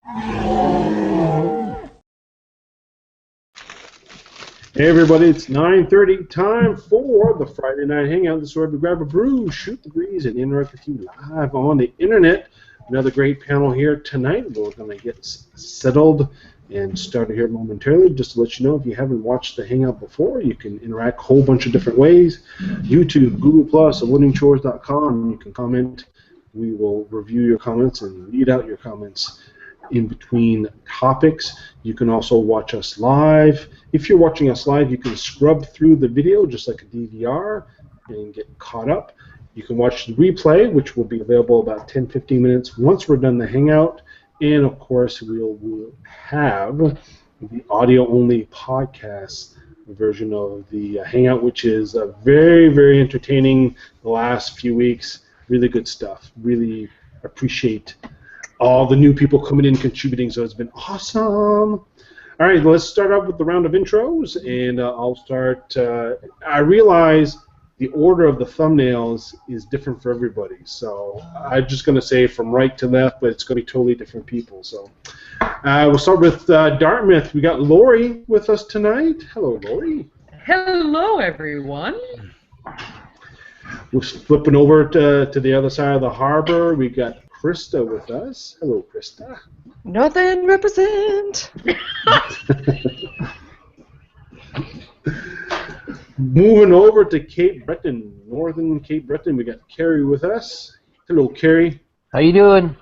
Hey everybody, it's 9:30, time for the Friday Night Hangout. This is where we grab a brew, shoot the breeze, and interact with you live on the internet. Another great panel here tonight. We're going to get settled and started here momentarily. Just to let you know, if you haven't watched the Hangout before, you can interact a whole bunch of different ways. YouTube, Google+, avoidingchores.com. You can comment. We will review your comments and read out your comments in between topics. You can also watch us live. If you're watching us live, you can scrub through the video just like a DVR and get caught up. You can watch the replay, which will be available about 10-15 minutes once we're done the Hangout. And of course, we'll have the audio-only podcast version of the Hangout, which is very, very entertaining the last few weeks. Really good stuff. Really appreciate all the new people coming in contributing, so it's been awesome. All right, let's start out with the round of intros, and I'll start. I realize the order of the thumbnails is different for everybody, so I'm just going to say from right to left, but it's going to be totally different people. So we'll start with Dartmouth. We got Lori with us tonight. Hello, Lori. Hello, everyone. We're flipping over to the other side of the harbor. We got Krista with us. Hello, Krista. Northern represent. Moving over to Cape Breton, northern Cape Breton, we got Carrie with us. Hello, Carrie. How you doing?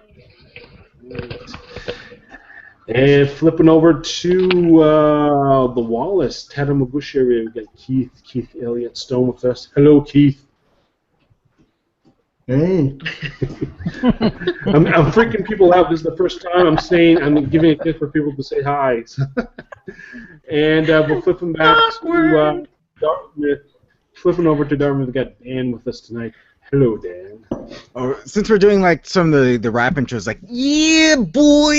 And flipping over to the Wallace, Tatamagouche area, we got Keith Elliott Stone with us. Hello, Keith. Hey. I'm freaking people out. This is the first time I'm giving a gift for people to say hi. And we're flipping back to Dartmouth. Flipping over to Dartmouth, we got Dan with us tonight. Hello, Dan. Oh, since we're doing like some of the rap intros, like yeah, boy,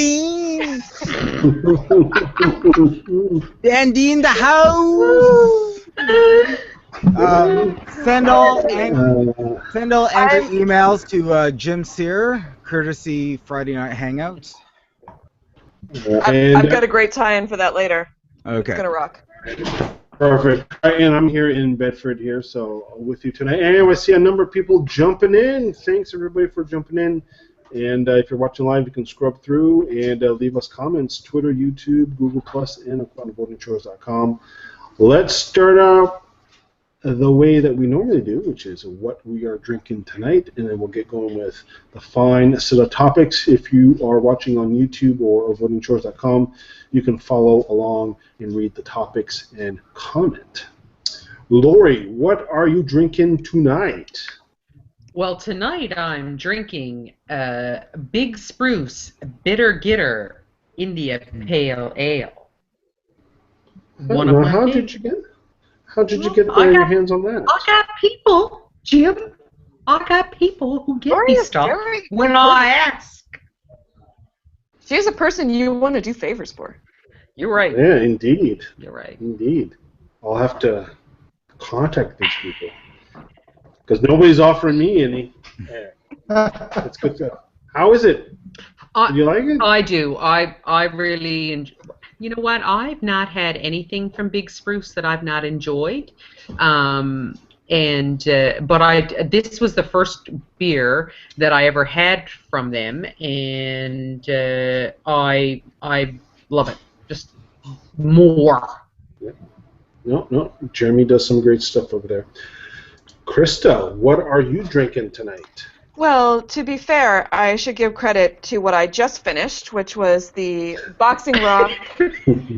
Dandy in the house. Send all angry emails to Jim Sear, courtesy Friday Night Hangouts. I've got a great tie-in for that later. Okay. It's gonna rock. Perfect. And I'm here in Bedford here, so with you tonight. And I see a number of people jumping in. Thanks everybody for jumping in. And if you're watching live, you can scrub through and leave us comments. Twitter, YouTube, Google+, and on avoidingchores.com. Let's start out the way that we normally do, which is what we are drinking tonight, and then we'll get going with the fine set of topics. If you are watching on YouTube or avoidingchores.com, you can follow along and read the topics and comment. Lori, what are you drinking tonight? Well, tonight I'm drinking Big Spruce Bitter Gitter India Pale Ale. How did you get your hands on that? I got people, Jim. I got people who get me stuff when I ask. She's a person you want to do favors for. You're right. Yeah, indeed. You're right. Indeed. I'll have to contact these people because nobody's offering me any. That's good stuff. How is it? Do you like it? I do. I really enjoy. You know what? I've not had anything from Big Spruce that I've not enjoyed, but this was the first beer that I ever had from them, and I love it. Just more. Yeah. No. Jeremy does some great stuff over there. Krista, what are you drinking tonight? Well, to be fair, I should give credit to what I just finished, which was the Boxing Rock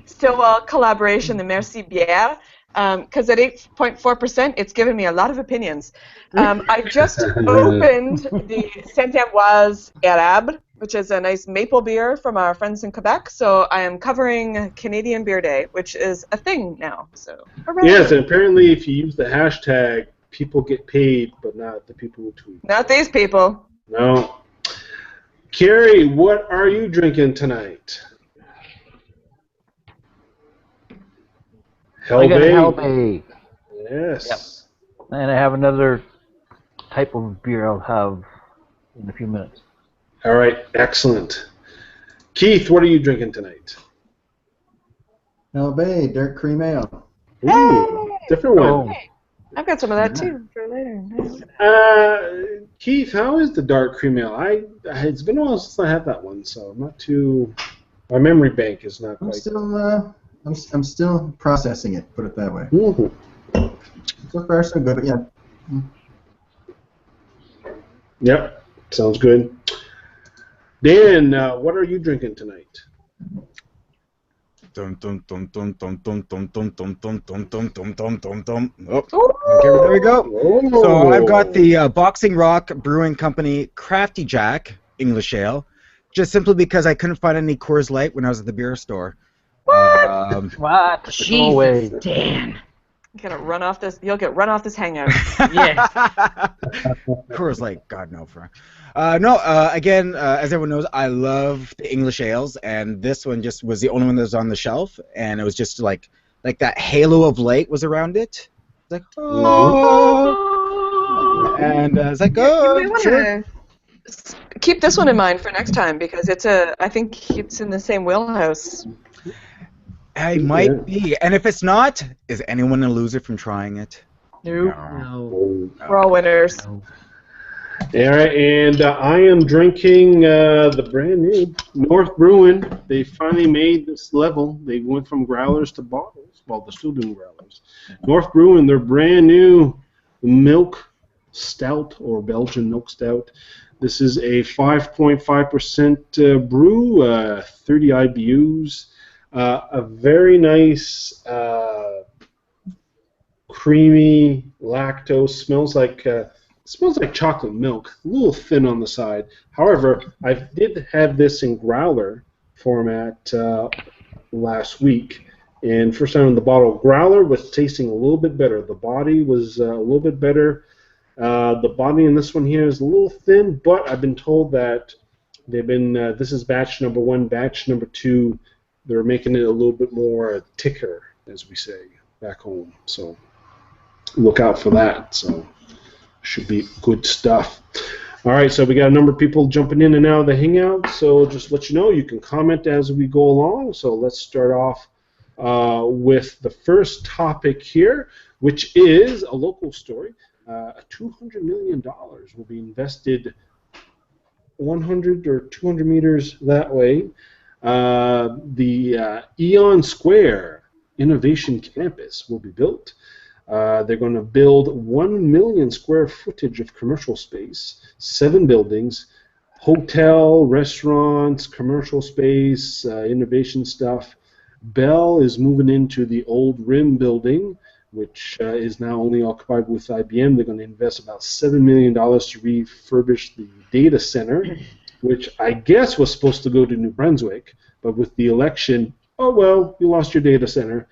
Stillwell collaboration, the Merci Bière, because at 8.4%, it's given me a lot of opinions. I just opened the Saint-Ambroise Arabe, which is a nice maple beer from our friends in Quebec, so I am covering Canadian Beer Day, which is a thing now. So hooray. Yes, and apparently if you use the hashtag, people get paid, but not the people who tweet. Not these people. No. Carrie, what are you drinking tonight? I got a Hellbay. Yes. Yep. And I have another type of beer I'll have in a few minutes. All right, excellent. Keith, what are you drinking tonight? Bay Dark Cream Ale. Ooh, Hey! different one. Oh. I've got some of that too for later. Keith, how is the dark cream ale? It's been a while since I had that one, so I'm not too. My memory bank is not I'm quite. still I'm still processing it. Put it that way. Mm-hmm. So far, so good. But yeah. Yep, sounds good. Dan, what are you drinking tonight? Dum dum dum dum dum dum dum dum dum dum dum dum dum dum dum dum. Oh, Ooh. okay, there we go. Oh. So I've got the Boxing Rock Brewing Company Crafty Jack English Ale, just simply because I couldn't find any Coors Light when I was at the beer store. What? Go away. Jesus, Dan. You'll get run off this hangout. Yes. Coors Light, God no, Frank. Again, as everyone knows, I love the English ales, and this one just was the only one that was on the shelf, and it was just like that halo of light was around it. It's like, oh, and it's like, You oh, may want sure. to keep this one in mind for next time because I think it's in the same wheelhouse. I might be, and if it's not, is anyone a loser from trying it? Nope. No. We're all winners. No. All right, and I am drinking the brand new North Brewing. They finally made this level. They went from growlers to bottles. Well, they're still doing growlers. North Brewing, their brand new milk stout or Belgian milk stout. This is a 5.5% brew, 30 IBUs. A very nice, creamy lactose. Smells like chocolate milk. A little thin on the side. However, I did have this in growler format last week, and first time in the bottle, growler was tasting a little bit better. The body was a little bit better. The body in this one here is a little thin, but I've been told that they've been. This is batch number 1. Batch number 2. They're making it a little bit more thicker, as we say back home. So look out for that. So should be good stuff. All right, so we got a number of people jumping in and out of the Hangout. So just let you know, you can comment as we go along. So let's start off with the first topic here, which is a local story. $200 million will be invested 100 or 200 meters that way. The Eon Square Innovation Campus will be built. They're going to build 1 million square footage of commercial space, 7 buildings, hotel, restaurants, commercial space, innovation stuff. Bell is moving into the old RIM building, which is now only occupied with IBM. They're going to invest about $7 million to refurbish the data center, which I guess was supposed to go to New Brunswick, but with the election, oh well, you lost your data center.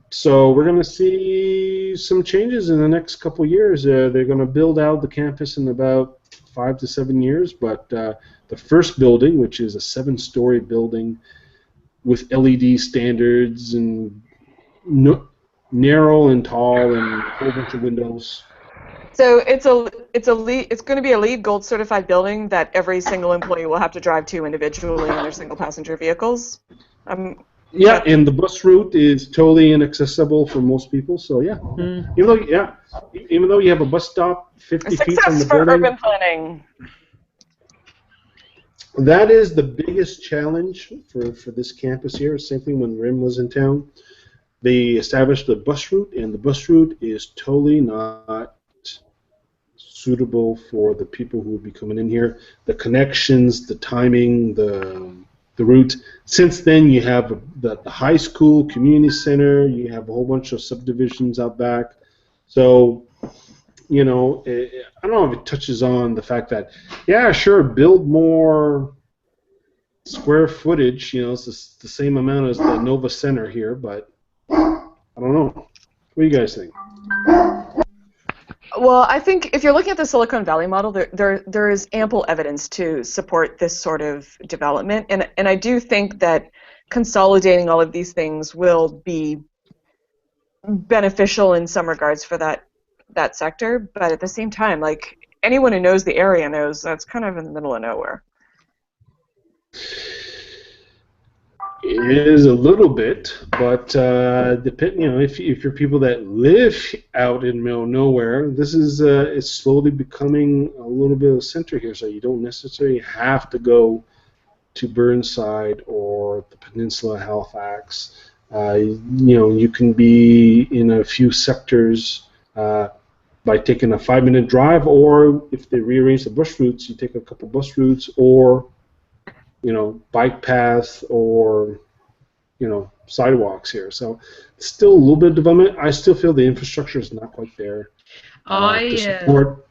So we're going to see some changes in the next couple of years. They're going to build out the campus in about 5 to 7 years, but the first building, which is a 7-story building with LED standards and narrow and tall and a whole bunch of windows. So it's going to be a LEED Gold certified building that every single employee will have to drive to individually in their single passenger vehicles. Yeah, and the bus route is totally inaccessible for most people. So yeah, even though you have a bus stop 50 feet from Success the for building, urban planning. that is the biggest challenge for this campus here. Same thing when RIM was in town. They established the bus route, and the bus route is totally not suitable for the people who will be coming in here. The connections, the timing, the route. Since then, you have the high school, community center. You have a whole bunch of subdivisions out back. So, I don't know if it touches on the fact that, yeah, sure, build more square footage. It's the same amount as the Nova Center here, but I don't know. What do you guys think? Well, I think if you're looking at the Silicon Valley model, there is ample evidence to support this sort of development, and I do think that consolidating all of these things will be beneficial in some regards for that sector. But at the same time, like anyone who knows the area knows that's kind of in the middle of nowhere. It is a little bit, but if you're people that live out in the middle of nowhere, this is it's slowly becoming a little bit of a center here. So you don't necessarily have to go to Burnside or the Peninsula of Halifax. You can be in a few sectors by taking a 5-minute drive, or if they rearrange the bus routes, you take a couple bus routes, or bike paths, or sidewalks here. So it's still a little bit of development. I still feel the infrastructure is not quite there to support.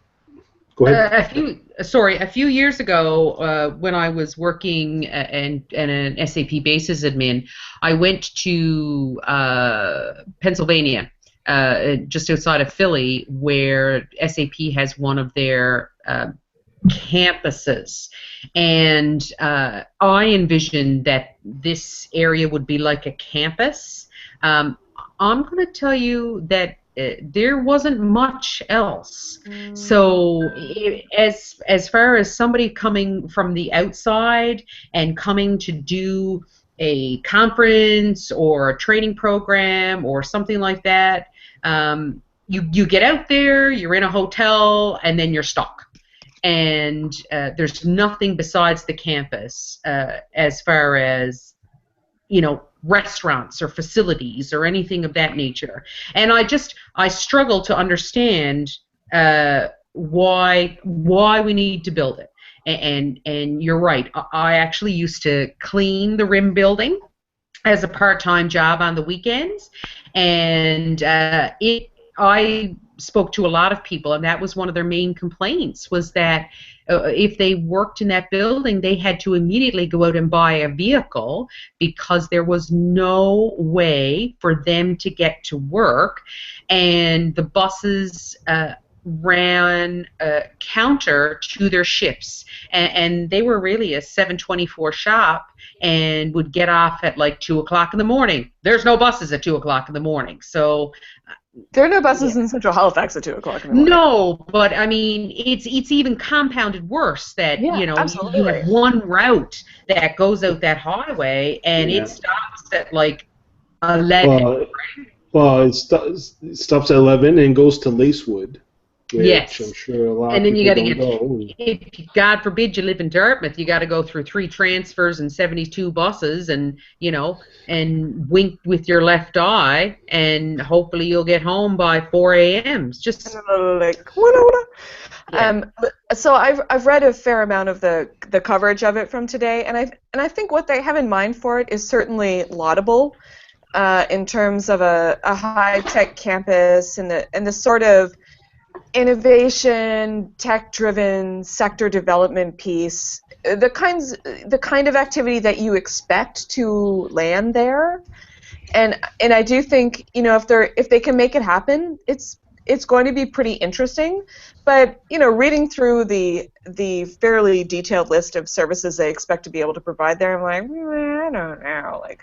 Go ahead. A few years ago, when I was working in an SAP basis admin, I went to Pennsylvania, just outside of Philly, where SAP has one of their campuses, and I envisioned that this area would be like a campus. I'm going to tell you that there wasn't much else. So as far as somebody coming from the outside and coming to do a conference or a training program or something like that, you get out there, you're in a hotel, and then you're stuck. And there's nothing besides the campus as far as restaurants or facilities or anything of that nature. And I struggle to understand why we need to build it. And you're right. I actually used to clean the RIM building as a part-time job on the weekends, and I spoke to a lot of people, and that was one of their main complaints, was that if they worked in that building, they had to immediately go out and buy a vehicle because there was no way for them to get to work, and the buses ran counter to their shifts, and they were really a 7:24 shop and would get off at like 2 o'clock in the morning. There's no buses at 2 o'clock in the morning, so there are no buses in Central Halifax at 2 o'clock in the morning. No, but I mean, it's even compounded worse that you have one route that goes out that highway, and it stops at like 11. Well, it stops at 11 and goes to Lacewood. Yes, I'm sure a lot and of then you got to go. if God forbid you live in Dartmouth, you got to go through 3 transfers and 72 buses, and and wink with your left eye, and hopefully you'll get home by 4 a.m. It's just like so I've read a fair amount of the coverage of it from today, and I think what they have in mind for it is certainly laudable in terms of a high-tech campus and the sort of innovation, tech-driven sector development piece, the kind of activity that you expect to land there, and I do think if they can make it happen, it's going to be pretty interesting. But reading through the fairly detailed list of services they expect to be able to provide there, I'm like, I don't know, like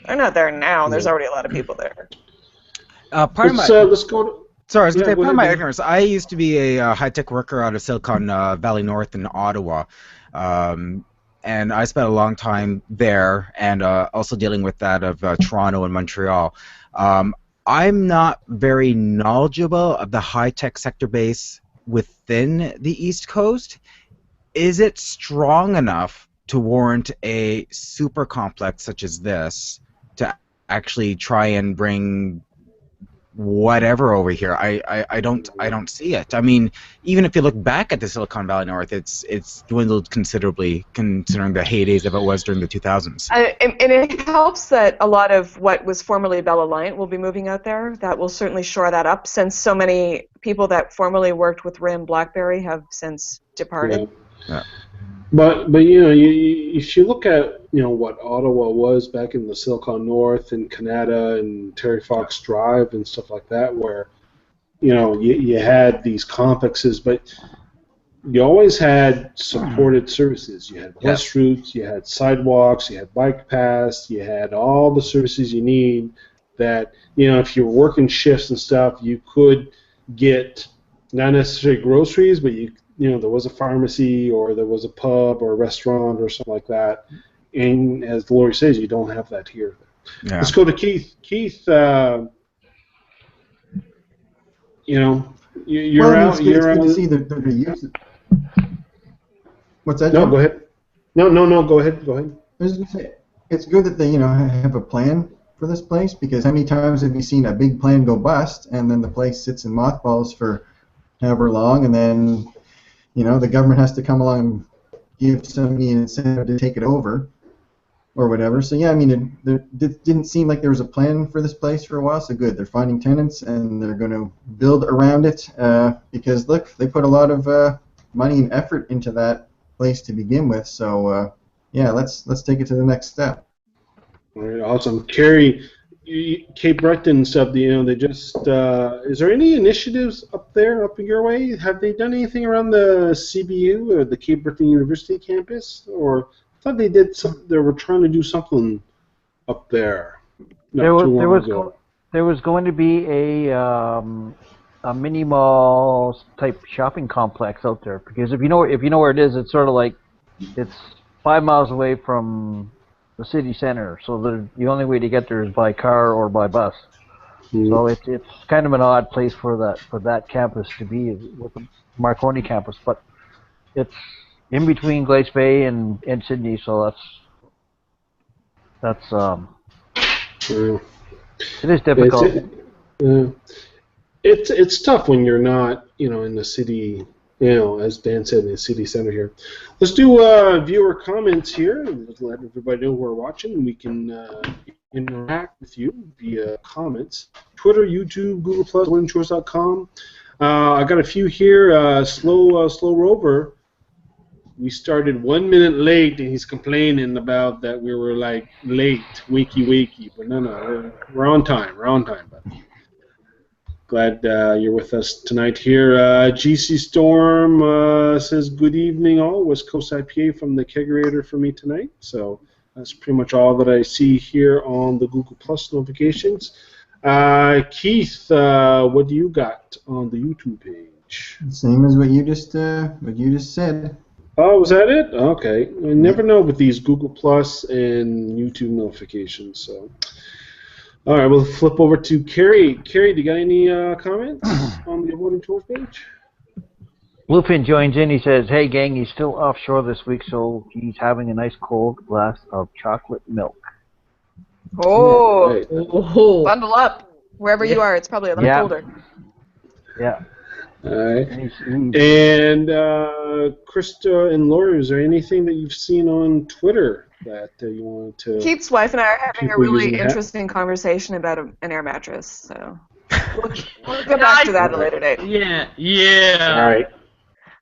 they're not there now. There's already a lot of people there. Let's go to. Sorry, I was going to say, part of my ignorance, I used to be a high-tech worker out of Silicon Valley North in Ottawa, and I spent a long time there, and also dealing with that of Toronto and Montreal. I'm not very knowledgeable of the high-tech sector base within the East Coast. Is it strong enough to warrant a super complex such as this to actually try and bring whatever over here? I don't see it. I mean, even if you look back at the Silicon Valley North, it's dwindled considerably considering the heydays of it was during the 2000s. And it helps that a lot of what was formerly Bell Alliant will be moving out there. That will certainly shore that up, since so many people that formerly worked with RIM BlackBerry have since departed. Yeah. But if you look at what Ottawa was back in the Silicon North and Canada and Terry Fox Drive and stuff like that, where you had these complexes, but you always had supported services. You had bus routes, you had sidewalks, you had bike paths, you had all the services you need. That if you were working shifts and stuff, you could get not necessarily groceries, but there was a pharmacy, or there was a pub or a restaurant or something like that, and as Lori says, you don't have that here. Yeah. Let's go to Keith. Keith, you're It's good to see that they're using. What's that? No, John? go ahead. No, go ahead. I was going to say, it's good that they, have a plan for this place, because how many times have you seen a big plan go bust, and then the place sits in mothballs for however long, and then, the government has to come along and give somebody an incentive to take it over, or whatever. So yeah, it didn't seem like there was a plan for this place for a while. So good, they're finding tenants, and they're going to build around it, because look, they put a lot of money and effort into that place to begin with. So yeah, let's take it to the next step. All right, awesome. Carrie, Cape Breton stuff, they just, is there any initiatives up in your way? Have they done anything around the CBU or the Cape Breton University campus? Or I thought they were trying to do something up there. There was going to be a mini mall type shopping complex out there, because if you know where it is, it's sort of like it's 5 miles away from the city center, so the only way to get there is by car or by bus. Mm-hmm. So it's kind of an odd place for that campus to be, with the Marconi campus, but it's in between Glace Bay and Sydney, so that's it is difficult. It's tough when you're not in the city. As Dan said, in the city center here. Let's do viewer comments here. Let's let everybody know we're watching. We can interact with you via comments. Twitter, YouTube, Google+, WordandChores.com. I got a few here. Slow Rover. We started 1 minute late, and he's complaining about that we were like late, wakey. But no, we're on time. Buddy. Glad you're with us tonight here. GC Storm says, good evening all. West Coast IPA from the kegerator for me tonight. So that's pretty much all that I see here on the Google Plus notifications. Keith, what do you got on the YouTube page? Same as what you just said. Oh, was that it? Okay. I never know with these Google Plus and YouTube notifications. So. All right, we'll flip over to Carrie. Carrie, do you got any comments on the Avoiding Chores page? Bluefin joins in. He says, hey, gang, he's still offshore this week, so he's having a nice cold glass of chocolate milk. Oh, right. Bundle up. Wherever you are, it's probably a little colder. Yeah. All right. And Krista and Lori, is there anything that you've seen on Twitter that you wanted to... Keith's wife and I are having a really interesting conversation about an air mattress, so we'll get back to that at a later date. Yeah. All right.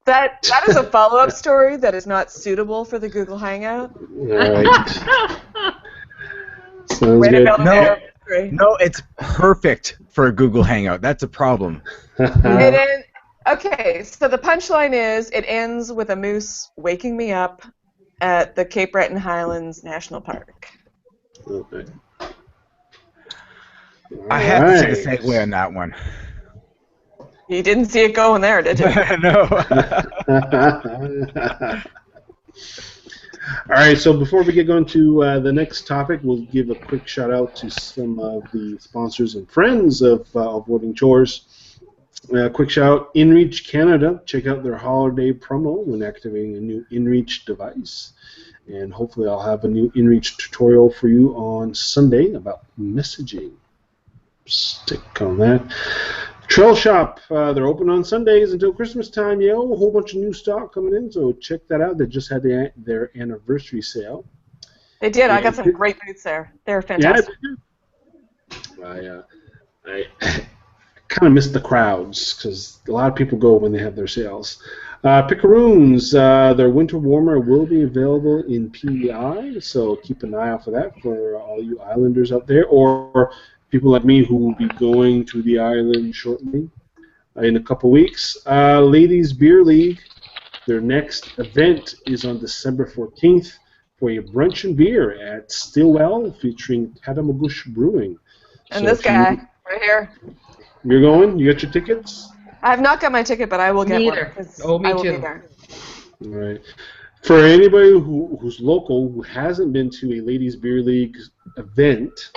That is a follow-up story that is not suitable for the Google Hangout. All right. Sounds good. No, it's perfect for a Google Hangout. That's a problem. Okay, so the punchline is, it ends with a moose waking me up at the Cape Breton Highlands National Park. Okay. I have to take a segue on that one. You didn't see it going there, did you? No. All right, so before we get going to the next topic, we'll give a quick shout out to some of the sponsors and friends of Avoiding Chores. Quick shout out, INREACH Canada. Check out their holiday promo when activating a new INREACH device. And hopefully I'll have a new INREACH tutorial for you on Sunday about messaging. Stick on that. Trail Shop, they're open on Sundays until Christmas time. A whole bunch of new stock coming in, so check that out. They just had their anniversary sale. They did. I got some great boots there. They're fantastic. Yeah, I kind of miss the crowds because a lot of people go when they have their sales. PICAROONS, their winter warmer will be available in PEI, so keep an eye out for that for all you islanders out there, or people like me who will be going to the island shortly in a couple weeks. Ladies Beer League, their next event is on December 14th for a brunch and beer at Stillwell featuring Tatamagouche Brewing. And so this guy right here. You're going? You got your tickets? I have not got my ticket, but I will get one. Oh, me too. Be there. All right. For anybody who's local, who hasn't been to a Ladies Beer League event,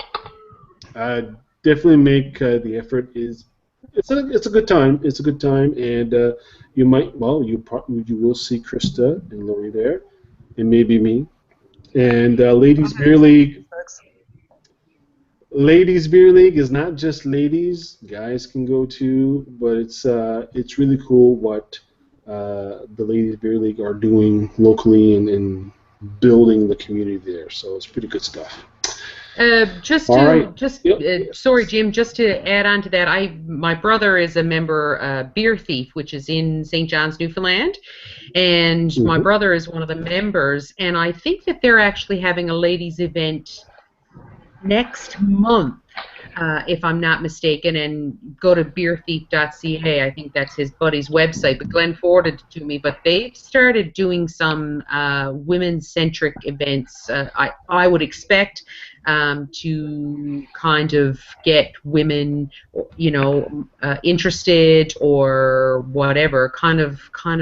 definitely make the effort. It's a good time. It's a good time, and you will see Krista and Lori there, and maybe me. And Ladies Beer League. Ladies Beer League is not just ladies; guys can go too. But it's really cool what the Ladies Beer League are doing locally and building the community there. So it's pretty good stuff. Sorry, Jim. Just to add on to that, my brother is a member, Beer Thief, which is in St. John's, Newfoundland, and my brother is one of the members. And I think that they're actually having a ladies' event next month, if I'm not mistaken, and go to beerthief.ca. I think that's his buddy's website, but Glenn forwarded it to me. But they've started doing some women-centric events. I would expect to kind of get women, interested or whatever, kind of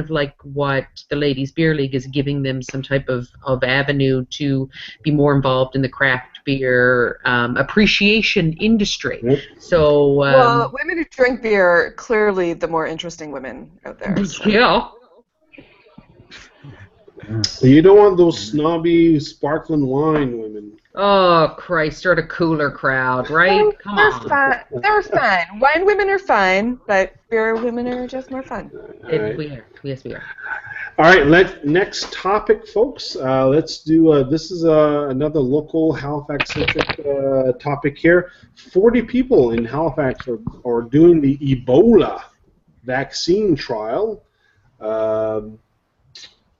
like what the Ladies Beer League is giving them some type of avenue to be more involved in the craft beer appreciation industry. Yep. So well, women who drink beer are clearly the more interesting women out there. So. Yeah. You don't want those snobby sparkling wine women. Oh, Christ, start a cooler crowd, right? Come on. They're fun. Wine women are fine, but beer women are just more fun. Right. We are. Yes, we are. All right, next topic, folks. Let's do, this is another local Halifax-centric topic here. 40 people in Halifax are doing the Ebola vaccine trial.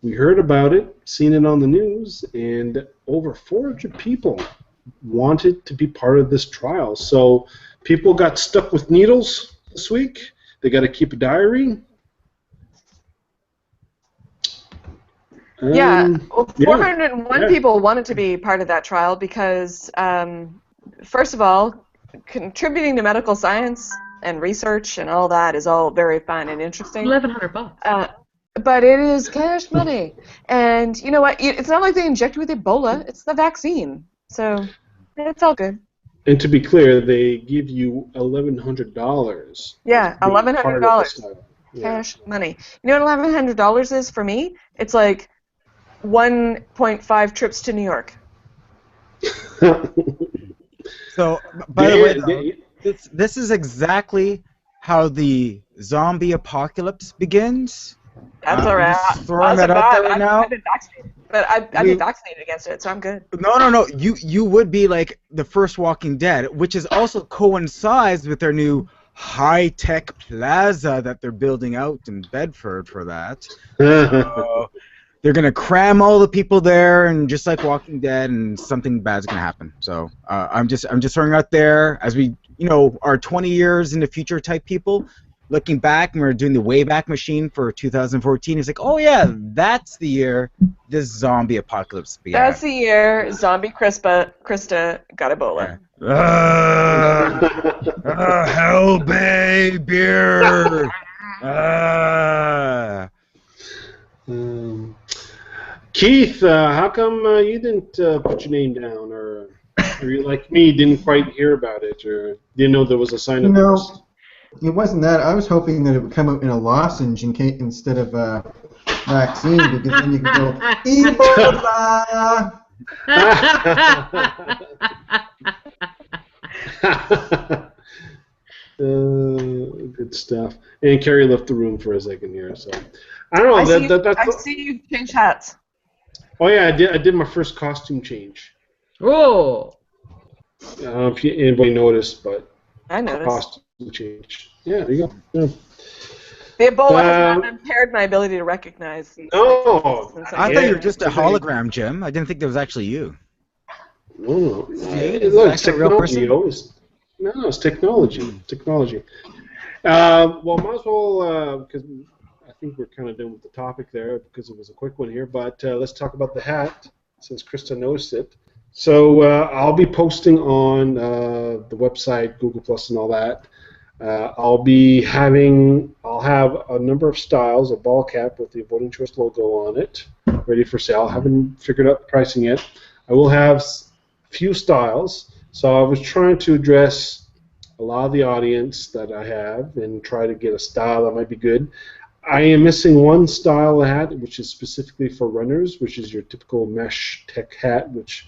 We heard about it, seen it on the news, and over 400 people wanted to be part of this trial. So people got stuck with needles this week. They got to keep a diary. 401 people wanted to be part of that trial because, first of all, contributing to medical science and research and all that is all very fun and interesting. $1,100. But it is cash money. And you know what? It's not like they inject you with Ebola. It's the vaccine. So it's all good. And to be clear, they give you $1,100. Yeah, $1,100. Cash money. You know what $1,100 is for me? It's like 1.5 trips to New York. So, by the way, though, this is exactly how the zombie apocalypse begins. That's all right. I'm just throwing that out there right now. I've been vaccinated, but I've been vaccinated against it, so I'm good. No. You would be like the first Walking Dead, which is also coincides with their new high-tech plaza that they're building out in Bedford for that. So they're gonna cram all the people there, and just like Walking Dead, and something bad's gonna happen. So I'm just throwing out there as we are 20 years in the future type people. Looking back, and we were doing the Wayback machine for 2014. It's like, oh yeah, that's the year this zombie apocalypse began. That's the year zombie Krista got Ebola. Hell Bay beer. Keith, how come you didn't put your name down, or you like me didn't quite hear about it, or didn't know there was a sign up? No. It wasn't that. I was hoping that it would come out in a lozenge instead of a vaccine, because then you could go, Ebola! Good stuff. And Carrie left the room for a second here, so I don't know. I see you change hats. Oh yeah, I did my first costume change. Oh. If anybody noticed, but I noticed. Costume change. Yeah, there you go. Yeah. The Ebola has not impaired my ability to recognize. Oh, I thought you were just a hologram, Jim. I didn't think that was actually you. No, it's technology. No, it's technology. Technology. Well, might as well, because I think we're kind of done with the topic there, because it was a quick one here. But let's talk about the hat, since Krista noticed it. So I'll be posting on the website, Google Plus, and all that. I'll have a number of styles, a ball cap with the Avoiding Chores logo on it, ready for sale. I haven't figured out the pricing yet. I will have few styles, so I was trying to address a lot of the audience that I have and try to get a style that might be good. I am missing one style of hat, which is specifically for runners, which is your typical mesh tech hat, which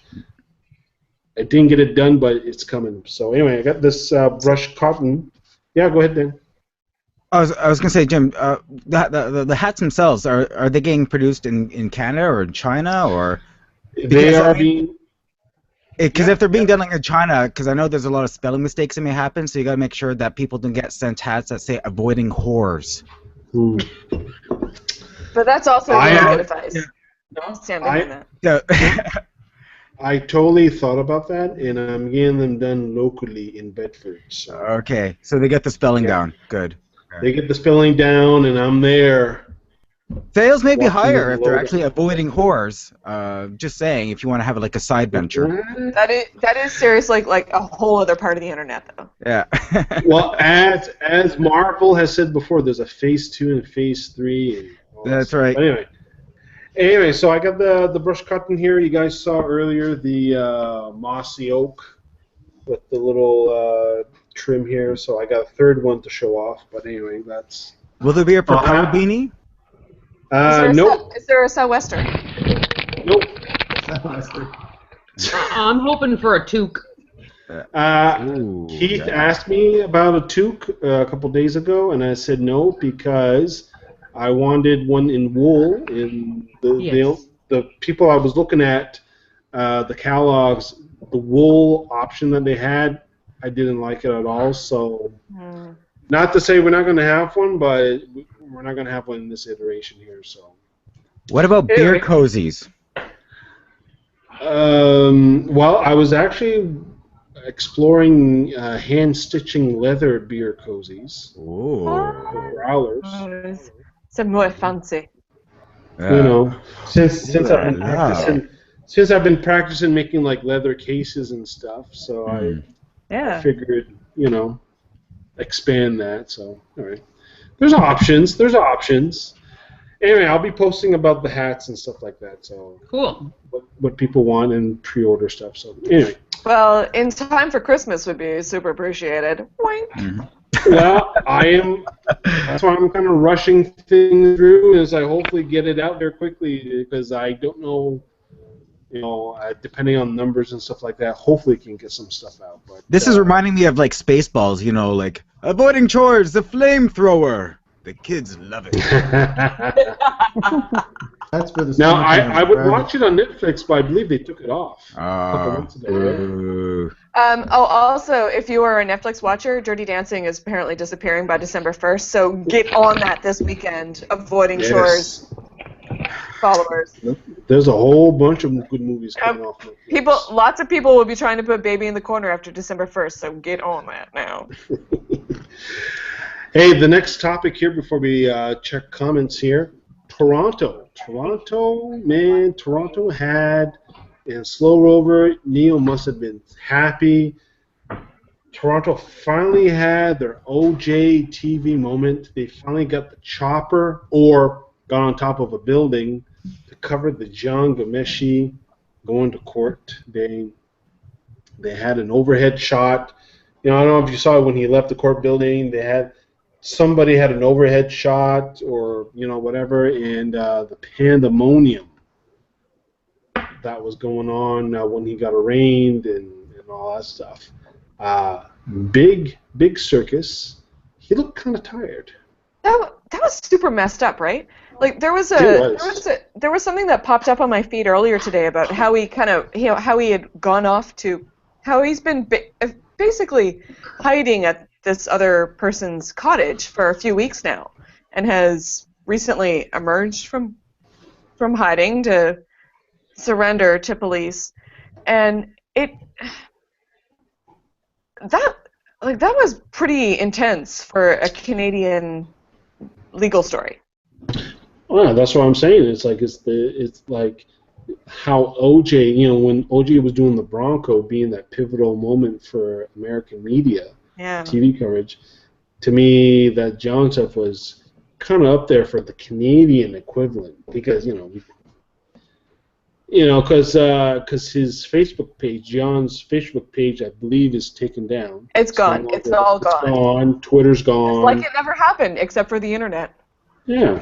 I didn't get it done, but it's coming. So anyway, I got this brushed cotton. Yeah, go ahead, Dan. I was gonna say, Jim, the hats themselves, are they getting produced in Canada or in China, or They are being. Because if they're being done like in China, because I know there's a lot of spelling mistakes that may happen, so you got to make sure that people don't get sent hats that say "avoiding whores." But that's also really good advice. Yeah. Don't stand behind that. Yeah. I totally thought about that, and I'm getting them done locally in Bedford. So. Okay, so they get the spelling down. Good. They get the spelling down, and I'm there. Sales may be Watching higher them if they're load actually avoiding whores. Just saying, if you want to have like a side venture. That is seriously like a whole other part of the internet, though. Yeah. Well, as Marvel has said before, there's a phase 2 and phase 3. And all That's that right. But anyway, so I got the brush cotton here. You guys saw earlier the mossy oak with the little trim here. So I got a third one to show off. But anyway, that's. Will there be a propeller beanie? Nope. Is there a sou'wester? Nope. I'm hoping for a toque. Keith asked me about a toque a couple days ago, and I said no because I wanted one in wool. In the people I was looking at, the catalogs, the wool option that they had, I didn't like it at all. So, not to say we're not going to have one, but we're not going to have one in this iteration here. So. What about beer cozies? Well, I was actually exploring hand-stitching leather beer cozies. Ooh. Growlers. Some more fancy. You know, since I've been practicing making like leather cases and stuff, so I figured, expand that. So all right, there's options. Anyway, I'll be posting about the hats and stuff like that. So cool. What people want and pre-order stuff. So anyway. Well, in time for Christmas would be super appreciated. Wink. Well, that's why I'm kind of rushing things through, as I hopefully get it out there quickly, because I don't know, depending on numbers and stuff like that, hopefully can get some stuff out. But this is reminding me of like Spaceballs, like avoiding chores, the flamethrower. The kids love it. That's for the. Now I would watch it on Netflix, but I believe they took it off a couple months ago. Also, if you are a Netflix watcher, Dirty Dancing is apparently disappearing by December 1st, so get on that this weekend. Avoiding Chores followers. There's a whole bunch of good movies coming off Netflix. Lots of people will be trying to put Baby in the Corner after December 1st, so get on that now. Hey, the next topic here before we check comments here. Toronto had, and Slow Rover, Neil must have been happy. Toronto finally had their OJ TV moment. They finally got the chopper, or got on top of a building to cover the John Gomeshi going to court. They had an overhead shot. I don't know if you saw it when he left the court building. Somebody had an overhead shot, or whatever, and the pandemonium that was going on when he got arraigned and all that stuff. Big circus. He looked kind of tired. That was super messed up, right? Like there was something that popped up on my feed earlier today about how he how he had gone off to, how he's been basically hiding at this other person's cottage for a few weeks now, and has recently emerged from hiding to surrender to police, and that was pretty intense for a Canadian legal story. Well, that's what I'm saying. It's like how OJ, when OJ was doing the Bronco, being that pivotal moment for American media. Yeah. TV coverage, to me, that John stuff was kind of up there for the Canadian equivalent because because his Facebook page, John's Facebook page, I believe, is taken down. It's gone. It's all gone. It's gone. Twitter's gone. It's like it never happened, except for the internet. Yeah.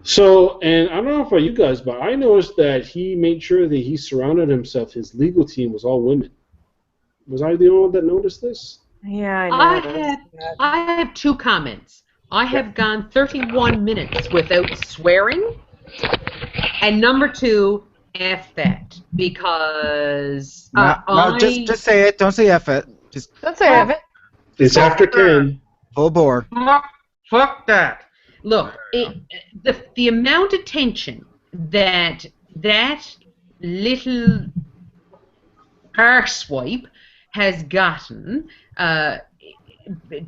So, and I don't know about you guys, but I noticed that he made sure that he surrounded himself, his legal team was all women. Was I the only one that noticed this? Yeah, I know. I have 2 comments. I have gone 31 minutes without swearing. And number 2, F that. Because just say it. Don't say F it. Just don't say F it. It's after 10. Full bore. Fuck that. Look, the amount of tension that little arsewipe has gotten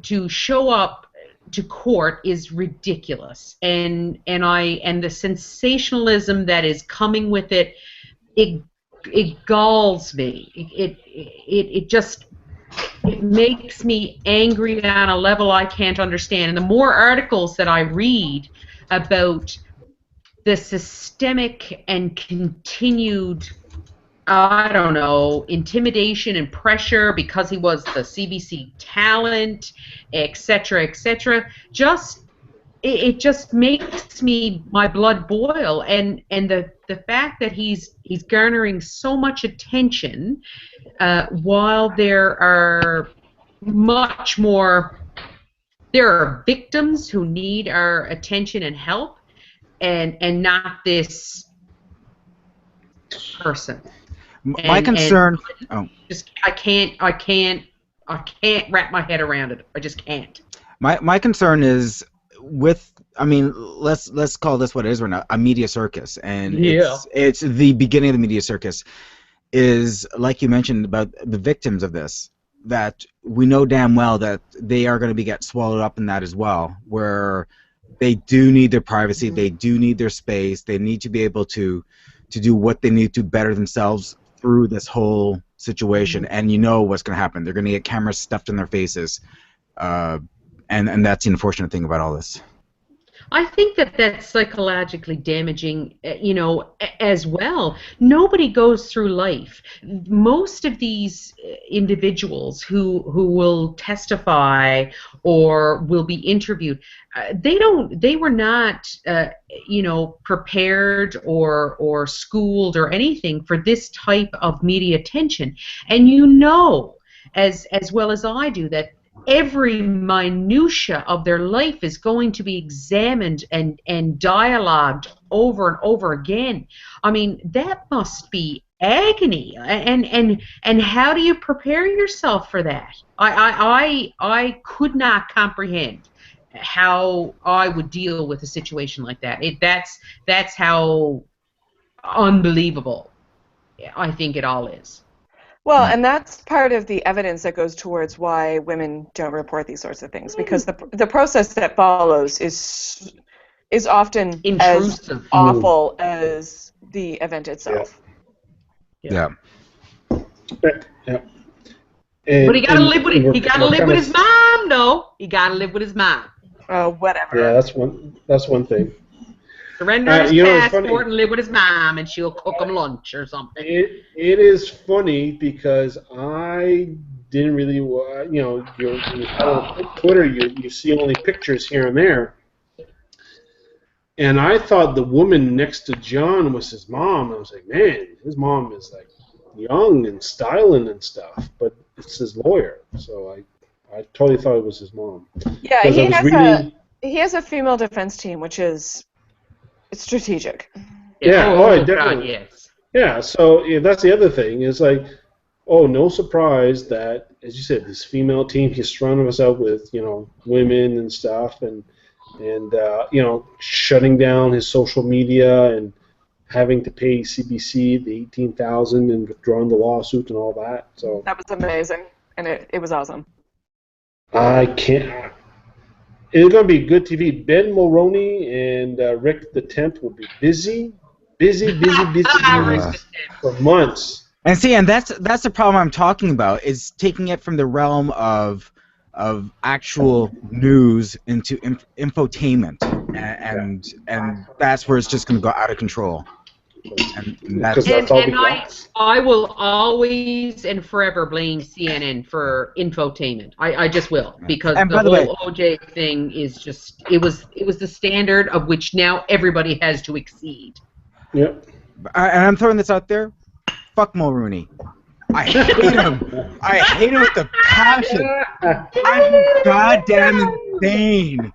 to show up to court is ridiculous, and the sensationalism that is coming with it galls me. It makes me angry on a level I can't understand. And the more articles that I read about the systemic and continued, I don't know, intimidation and pressure because he was the CBC talent, etc., it just makes my blood boil. And the fact that he's garnering so much attention while there are victims who need our attention and help, and not this person. My concern. I can't wrap my head around it. I just can't. My concern is let's call this what it is right now, a media circus, and it's the beginning of the media circus. Is like you mentioned about the victims of this, that we know damn well that they are going to get swallowed up in that as well, where they do need their privacy, they do need their space, they need to be able to do what they need to better themselves through this whole situation, and you know what's going to happen. They're going to get cameras stuffed in their faces, and that's the unfortunate thing about all this. I think that's psychologically damaging, as well. Nobody goes through life. Most of these individuals who will testify or will be interviewed, they were not, prepared or schooled or anything for this type of media attention. And as well as I do, that every minutia of their life is going to be examined and dialogued over and over again. I mean, that must be agony. And how do you prepare yourself for that? I could not comprehend how I would deal with a situation like that. That's how unbelievable I think it all is. Well, and that's part of the evidence that goes towards why women don't report these sorts of things, because the process that follows is often intrusive, as awful as the event itself. Yeah. But he got to live with it. He got to live with his mom, though. He got to live with his mom. Whatever. Yeah, that's one thing. Surrender his passport and live with his mom, and she'll cook him lunch or something. It is funny because I didn't really, you on Twitter, you see only pictures here and there, and I thought the woman next to John was his mom. I was like, man, his mom is like young and styling and stuff, but it's his lawyer, so I totally thought it was his mom. Yeah, he has a female defense team, which is strategic. Yeah, definitely. Yes. Yeah, so that's the other thing. Is like, no surprise that, as you said, this female team, he's surrounding himself with, women and stuff, and shutting down his social media and having to pay CBC the $18,000 and withdrawing the lawsuit and all that. So that was amazing, and it was awesome. I can't. It's going to be good TV. Ben Mulroney and Rick the Temp will be busy for months. And see, and that's the problem I'm talking about, is taking it from the realm of of actual news into infotainment, and that's where it's just going to go out of control. And that's I will always and forever blame CNN for infotainment. I just will, because the whole OJ thing is just it was the standard of which now everybody has to exceed. Yep. And I'm throwing this out there. Fuck Mulrooney. I hate him. I hate him with a passion. I'm goddamn insane.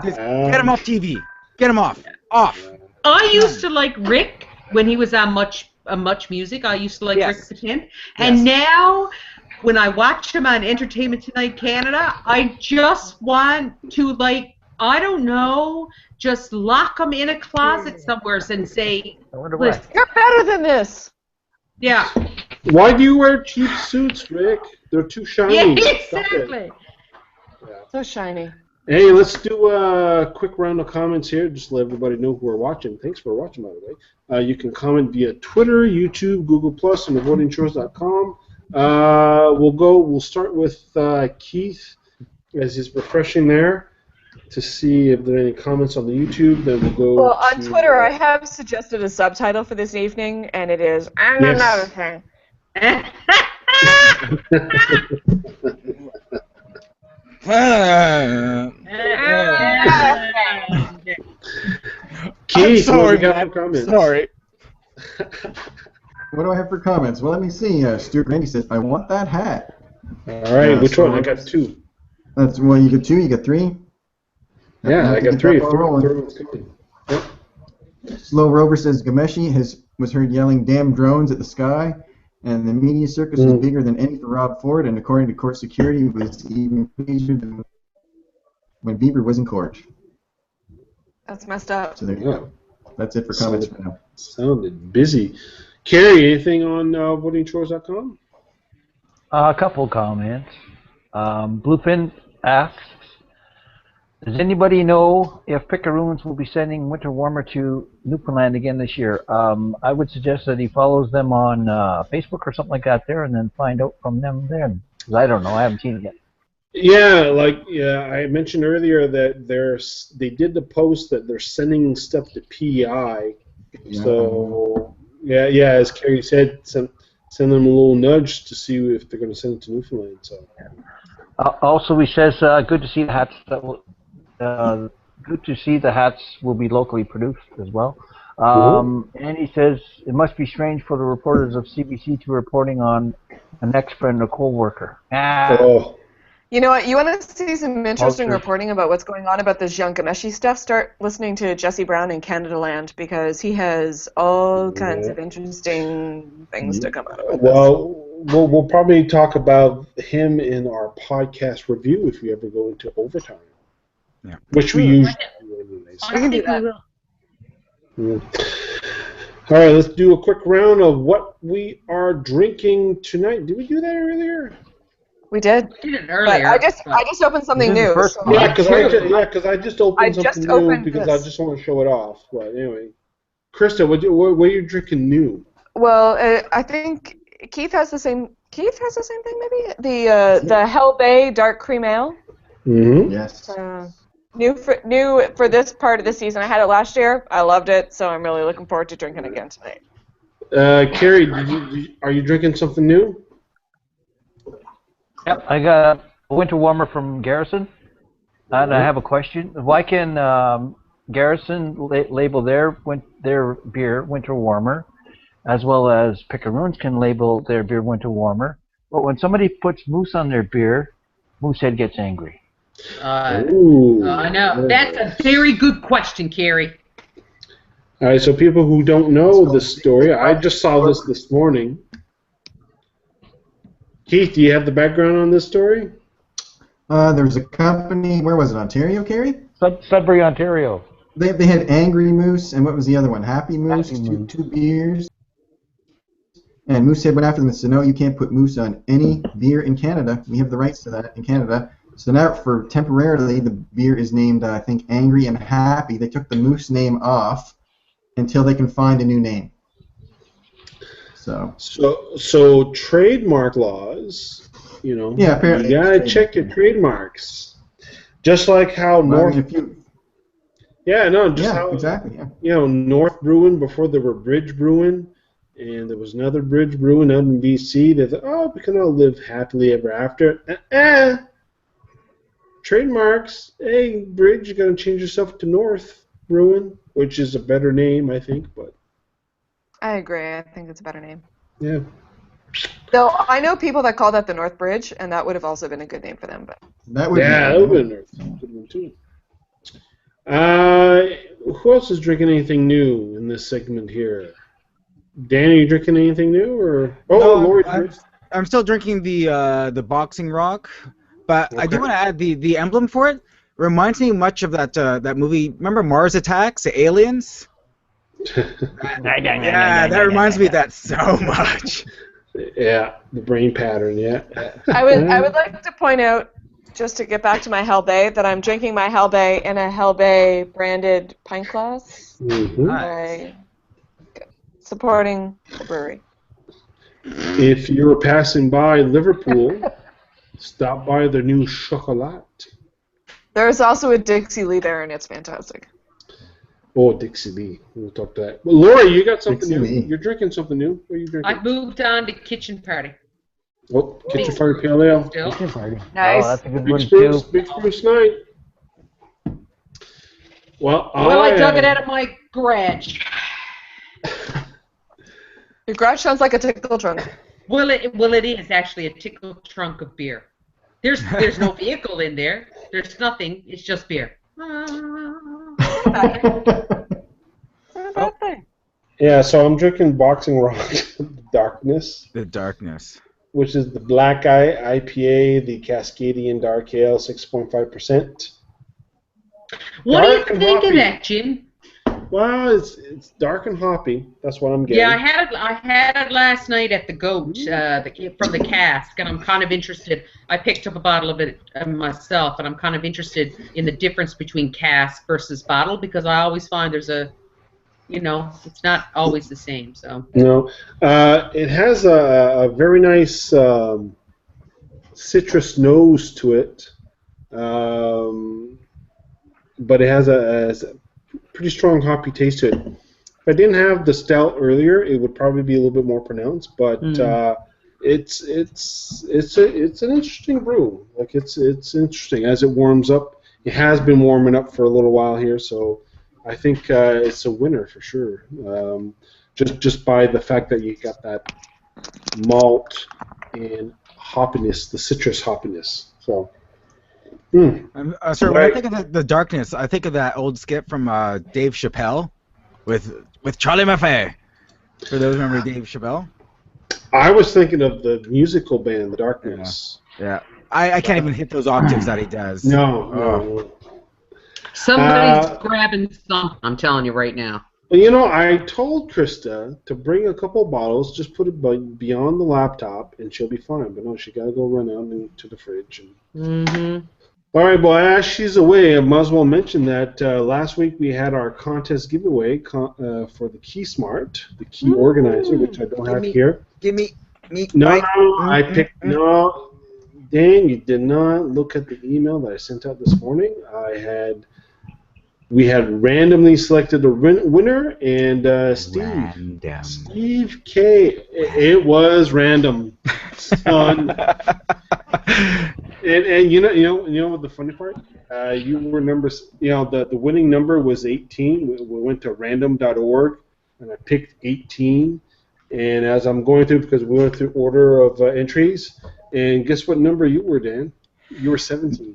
Just get him off TV. Get him off. Off. I used to like Rick when he was on Much Music. I used to like Rick Patent. And now, when I watch him on Entertainment Tonight Canada, I just want to, like, I don't know, just lock him in a closet somewhere and say, "Listen, you're better than this." Yeah. Why do you wear cheap suits, Rick? They're too shiny. Yeah, exactly. So shiny. Hey, let's do a quick round of comments here, just to let everybody know who are watching. Thanks for watching, by the way. You can comment via Twitter, YouTube, Google+, and thevotingchores.com. We'll start with Keith, as he's refreshing there, to see if there are any comments on the YouTube. Then we'll go. Well, on Twitter, I have suggested a subtitle for this evening, and it is "And Another Thing." Keith, sorry, what do you got for comments? Sorry. What do I have for comments? Well, let me see. Stuart Grandy says, "I want that hat." All right, which one? I got 2. That's well. You got 2. You got 3. Yeah, I got 3. Yep. Slow Rover says Gameshi was heard yelling "damn drones" at the sky, and the media circus was bigger than any for Rob Ford, and according to court security, was even crazier than when Bieber was in court. That's messed up. So there you go. That's it for comments for now. Sounded busy. Carrie, anything on votingchores.com? A couple comments. Bluefin asks, does anybody know if PICAROONS will be sending winter warmer to Newfoundland again this year? I would suggest that he follows them on Facebook or something like that there, and then find out from them then. Because I don't know. I haven't seen it yet. Yeah, I mentioned earlier that they did the post that they're sending stuff to PEI. So yeah, as Carrie said, send them a little nudge to see if they're going to send it to Newfoundland. So. Also, he says, good to see the hats that will. Good to see the hats will be locally produced as well. And he says it must be strange for the reporters of CBC to reporting on an ex-friend or co-worker. You know what? You want to see some interesting reporting about what's going on about this Jean Gameshi stuff? Start listening to Jesse Brown in Canada Land, because he has all kinds of interesting things to come out of it. Well, we'll probably talk about him in our podcast review if we ever go into overtime. Yeah. Which we usually do anyways. We can do that. All right, let's do a quick round of what we are drinking tonight. Did we do that earlier? We did. We did it earlier. I just opened something new. Yeah, because I just opened something new because I just want to show it off. But anyway, Krista, what are you drinking new? Well, I think Keith has the same. Keith has the same thing, maybe. The Hell Bay Dark Cream Ale. Mm-hmm. Yes. New for this part of the season. I had it last year. I loved it, so I'm really looking forward to drinking again tonight. Carrie, are you drinking something new? Yep, I got a winter warmer from Garrison, and I have a question. Why can Garrison label their beer winter warmer, as well as PICAROONS can label their beer winter warmer, but when somebody puts moose on their beer, Moosehead gets angry? I know. That's a very good question, Carrie. All right, so people who don't know this story, I just saw this morning. Keith, do you have the background on this story? There was a company, where was it, Ontario, Carrie? Sudbury, Ontario. They had Angry Moose, and what was the other one? Happy Moose, two beers. And Moosehead went after them and said, no, you can't put moose on any beer in Canada. We have the rights to that in Canada. So now, for temporarily, the beer is named, I think, Angry and Happy. They took the moose name off until they can find a new name. So trademark laws You know, Yeah, apparently you gotta it's check your trademarks. Just like how Well, I North. mean, if you, Yeah, no, just yeah, how exactly. Yeah. you know North Brewing before there were Bridge Brewing, and there was another Bridge Brewing out in BC. They thought, oh, we can all live happily ever after. Trademarks. Hey, Bridge, you gotta change yourself to North Brewing, which is a better name, I think. But I agree. I think it's a better name. yeah. Though I know people that call that the North Bridge, and that would have also been a good name for them. But That would Yeah, that be would have been North. Good one too. Who else is drinking anything new in this segment here? Dan, are you drinking anything new, or No, Lori? I'm still drinking the boxing rock, but I do want to add the emblem for it. Reminds me much of that movie. Remember Mars Attacks, the aliens? Yeah, that reminds me of that so much. Yeah, the brain pattern. Yeah. I would like to point out, just to get back to my Hell Bay, that I'm drinking my Hell Bay in a Hell Bay branded pint glass. Mm-hmm. By supporting the brewery. If you were passing by Liverpool, stop by the new Chocolat. There's also a Dixie Lee there, and it's fantastic. Oh, Dixie Lee. We'll talk to that. Well, Lori, you got something Dixie new. Lee. You're drinking something new. What are you drinking? I moved on to Kitchen Party. Oh, Kitchen Party Pale Ale. Still. Kitchen party. Nice. Oh, that's a good Big one spruce, too. big spruce night. Well, I dug it out of my garage. Your garage sounds like a tickle trunk. Well, it is actually a tickle trunk of beer. There's no vehicle in there. There's nothing. It's just beer. Yeah, so I'm drinking Boxing Rock Darkness, The darkness. which is the Black Eye IPA, the Cascadian Dark Ale, 6.5%. What do you Dark and think of hoppy. that, Jim? Well, it's dark and hoppy. That's what I'm getting. Yeah, I had it last night at the Goat from the cask, and I'm kind of interested. I picked up a bottle of it myself, and I'm kind of interested in the difference between cask versus bottle, because I always find there's it's not always the same. So No, it has a very nice citrus nose to it, but it has a pretty strong hoppy taste to it. If I didn't have the stout earlier, it would probably be a little bit more pronounced. But it's an interesting brew. Like it's interesting as it warms up. It has been warming up for a little while here, so I think it's a winner for sure. Just by the fact that you got that malt and hoppiness, the citrus hoppiness. So. I'm sorry, when I think of the darkness, I think of that old skit from Dave Chappelle with Charlie Maffei. For those who remember Dave Chappelle? I was thinking of the musical band, The Darkness. Yeah. I can't even hit those octaves that he does. No. somebody's grabbing something. I'm telling you right now. Well, I told Krista to bring a couple bottles, just put it beyond the laptop, and she'll be fine. But no, she got to go run out into the fridge. All right, well, as she's away, I might as well mention that last week we had our contest giveaway for the Key Smart, the key organizer, which I don't have here. Give me. No, I picked. No, Dan, you did not look at the email that I sent out this morning. We had randomly selected a winner, and Steve K. It was random, son. And you know what the funny part? You were the winning number was 18. We went to random.org, and I picked 18. And as I'm going through, because we went through order of entries, and guess what number you were, Dan? You were 17.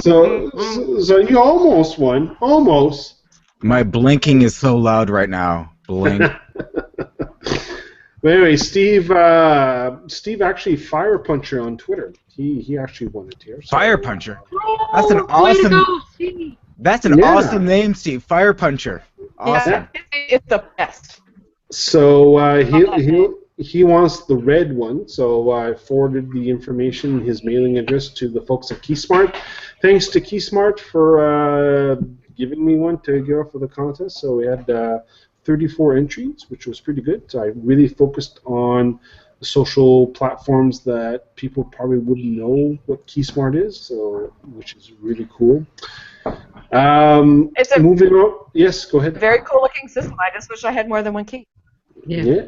So you almost won. Almost. My blinking is so loud right now. Blink. But anyway, Steve actually Fire Puncher on Twitter. He actually won it here. So. Fire Puncher. That's an awesome. That's an awesome name, Steve. Fire Puncher. Awesome. Yeah, it's the best. So he wants the red one. So I forwarded the information, his mailing address, to the folks at KeySmart. Thanks to KeySmart for giving me one to give out for the contest. So we had 34 entries, which was pretty good. So I really focused on the social platforms that people probably wouldn't know what KeySmart is, so which is really cool. It's a Moving on. Yes, go ahead. very cool looking system. I just wish I had more than one key. Yeah.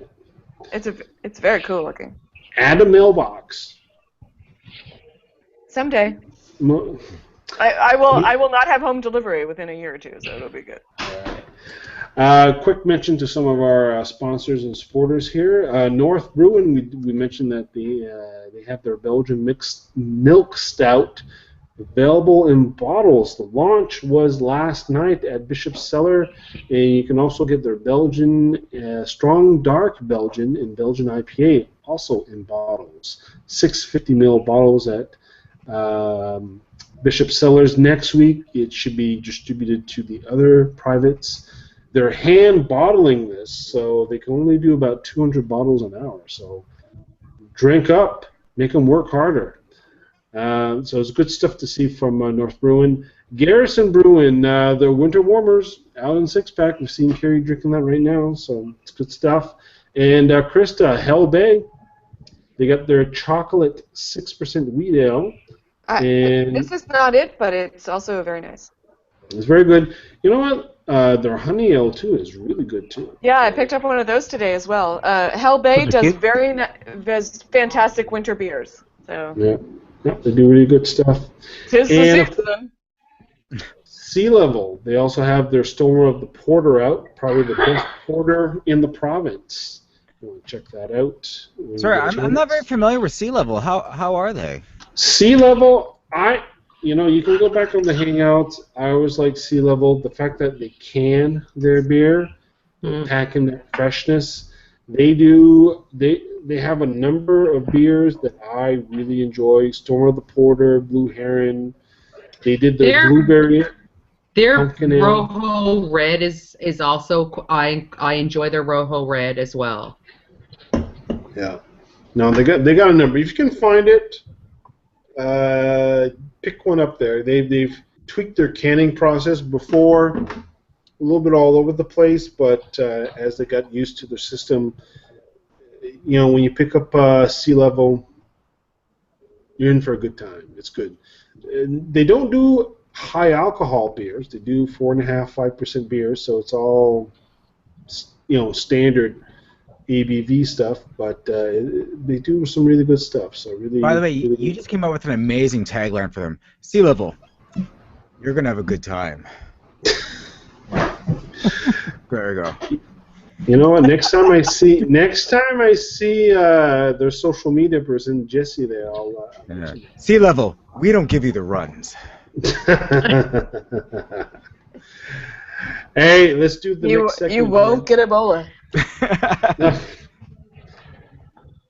It's very cool looking. Add a mailbox. Someday. Mo- I will not have home delivery within a year or two, so it'll be good. Quick mention to some of our sponsors and supporters here. North Brewing, we mentioned that they have their Belgian Milk Stout available in bottles. The launch was last night at Bishop's Cellar, and you can also get their Belgian Strong Dark Belgian and Belgian IPA also in bottles. 650 ml bottles at Bishop's Cellars. Next week, it should be distributed to the other privates. They're hand bottling this, so they can only do about 200 bottles an hour. So drink up, make them work harder. So it's good stuff to see from North Brewing. Garrison Brewing, their winter warmers out in six-pack. We've seen Carrie drinking that right now, so it's good stuff. And Krista, Hell Bay, they got their chocolate 6% wheat ale. And This is not it, but it's also very nice. it's very good. You know what? Their honey ale, too, is really good, too. Yeah, I picked up one of those today as well. Hell Bay does does fantastic winter beers. So. Yeah, they do really good stuff. Tis the And season. Sea Level, they also have their Storm of the Porter out, probably the best porter in the province. You want to check that out. Sorry, I'm not very familiar with Sea Level. How are they? Sea Level, you can go back on the Hangouts. I always like Sea Level. The fact that they can their beer, pack in that freshness. They have a number of beers that I really enjoy. Storm of the Porter, Blue Heron. They did their blueberry. Their pumpkin ale. Rojo Red is also I enjoy their Rojo Red as well. Yeah. No, they got a number. If you can find it, pick one up there. They've tweaked their canning process before, a little bit all over the place, but as they got used to the system, when you pick up Sea Level, you're in for a good time. It's good. They don't do high alcohol beers. They do 4.5%, 5% beers, so it's all standard ABV stuff. But they do some really good stuff. So really. By the way, really you just came up with an amazing tagline for them. Sea Level, you're gonna have a good time. There you go. You know what? Next time I see their social media person Jesse there, I'll Sea Level, we don't give you the runs. Hey, let's do the next segment. You won't get Ebola.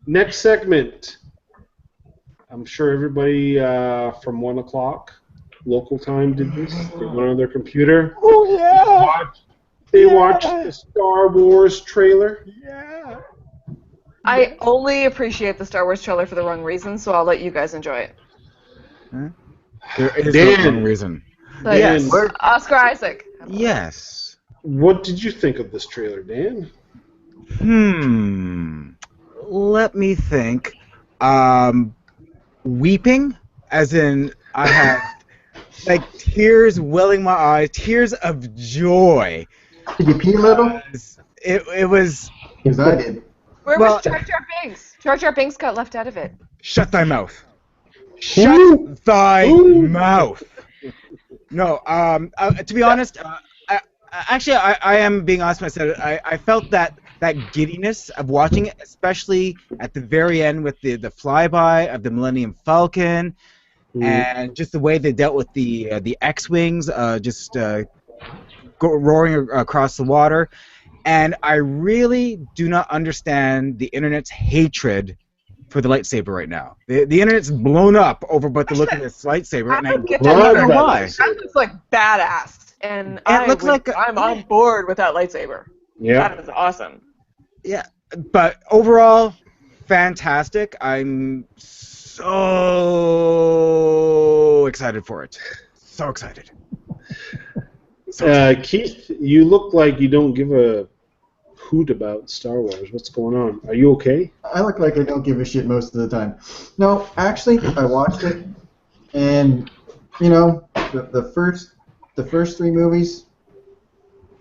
Next segment. I'm sure everybody from 1 o'clock local time did this. They went on their computer. Oh yeah. They watched the Star Wars trailer. Yeah. I only appreciate the Star Wars trailer for the wrong reason, so I'll let you guys enjoy it. There is no wrong reason. Like, Yes. Oscar Isaac. Yes. What did you think of this trailer, Dan? Let me think. Weeping, as in I had like tears welling my eyes, tears of joy. Did you pee a little? It was. Because I did. Where was Jar Jar Binks? Jar Jar Binks got left out of it. Shut thy mouth. Shut thy mouth. No. To be honest, I am being honest with myself. I felt that giddiness of watching it, especially at the very end with the flyby of the Millennium Falcon, and just the way they dealt with the X-wings, roaring across the water. And I really do not understand the internet's hatred for the lightsaber right now. The internet's blown up over but the look of this lightsaber, and I don't know why. That looks like badass, and I'm on board with that lightsaber. Yeah, that is awesome. Yeah, but overall, fantastic. I'm so excited for it. So excited. Keith, you look like you don't give a hoot about Star Wars. What's going on? Are you okay? I look like I don't give a shit most of the time. No, actually, I watched it, and you know, the first three movies,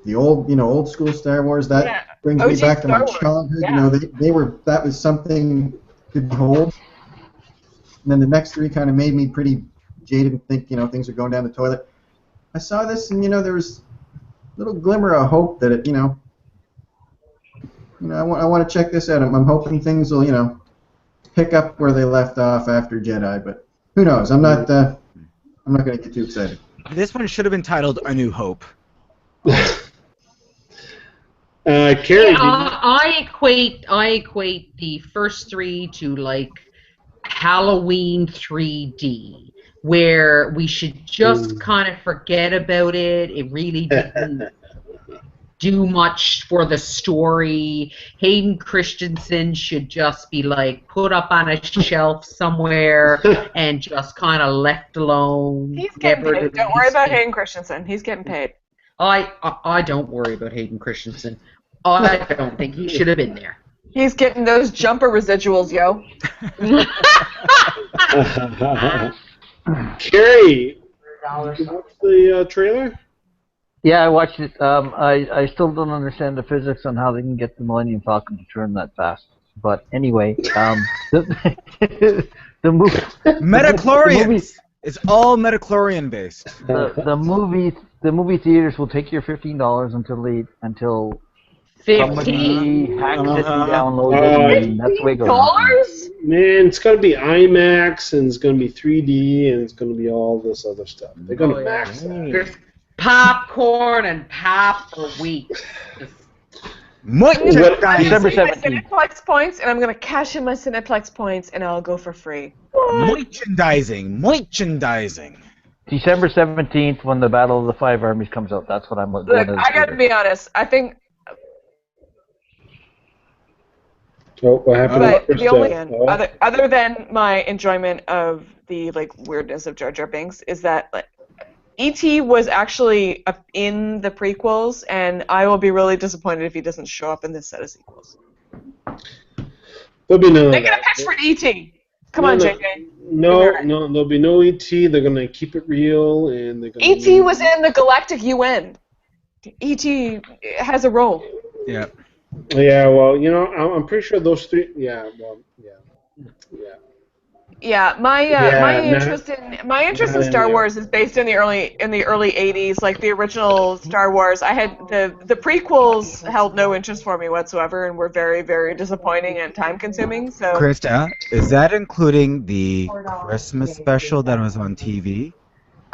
the old school Star Wars, that brings me OG back to my Star Wars. childhood. Yeah. You know, that was something to behold. And then the next three kind of made me pretty jaded and think, things are going down the toilet. I saw this, and there was a little glimmer of hope that it, I want to check this out. I'm hoping things will, pick up where they left off after Jedi, but who knows? I'm not going to get too excited. This one should have been titled A New Hope. Carrie, I equate the first three to like Halloween 3D, where we should just kind of forget about it. It really didn't do much for the story. Hayden Christensen should just be like put up on a shelf somewhere and just kind of left alone. He's getting paid. Don't worry about Hayden Christensen. He's getting paid. I don't worry about Hayden Christensen. I don't think he should have been there. He's getting those jumper residuals, yo. Carrie, did you watch the trailer? Yeah, I watched it. I still don't understand the physics on how they can get the Millennium Falcon to turn that fast. But anyway, the movie. Metachlorians. It's all metachlorian based. The movie theaters will take your $15 until 15 somebody hacks it and downloads it, and that's the way it goes. Man, it's going to be IMAX, and it's going to be 3D, and it's going to be all this other stuff. They're going to max that. There's popcorn and pop for weeks. December 17th. Cineplex points, and I'm going to cash in my Cineplex points, and I'll go for free. Merchandising. December 17th, when the Battle of the Five Armies comes out, that's what I'm going to do. Look, I got to be honest. I think. Oh, what happened? But the only other than my enjoyment of the weirdness of Jar Jar Binks is that E.T. was actually in the prequels, and I will be really disappointed if he doesn't show up in this set of sequels. There'll be no. They're gonna pitch for E.T. Come on, JJ. No, there'll be no E.T. They're gonna keep it real, and they're gonna. E.T. was in the Galactic UN. E.T. has a role. Yeah. Yeah, well, I'm pretty sure those three. Yeah, well, yeah. Yeah, my interest in Star Wars is based in the early 80s, like the original Star Wars. I had the prequels held no interest for me whatsoever and were very, very disappointing and time consuming. So Krista, is that including the Christmas special that was on TV?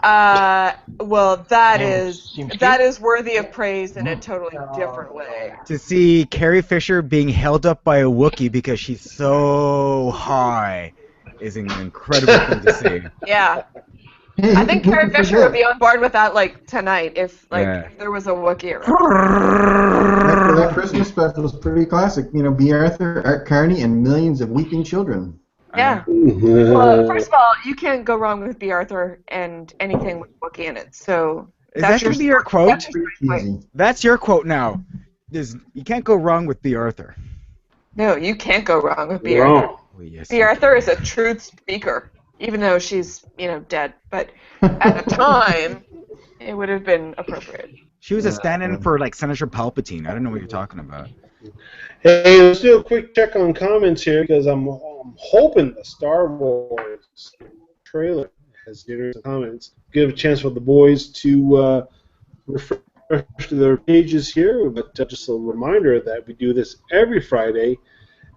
Well, that is worthy of praise in a totally different way. To see Carrie Fisher being held up by a Wookiee because she's so high is an incredible thing to see. Yeah. I think Carrie Fisher would be on board with that tonight if there was a Wookiee around. That Christmas special was pretty classic. B. Arthur, Art Carney, and millions of weeping children. Yeah. Well, first of all, you can't go wrong with B. Arthur and anything with Wookiee in it. So is that going to be your quote? That's your quote now. You can't go wrong with B. Arthur. No, you can't go wrong with B. Arthur. Oh, yes, B. Arthur is a truth speaker, even though she's dead. But at the time, it would have been appropriate. She was a stand-in for Senator Palpatine. I don't know what you're talking about. Hey, let's do a quick check on comments here because I'm hoping the Star Wars trailer has generous comments. Give a chance for the boys to refresh their pages here, but just a reminder that we do this every Friday,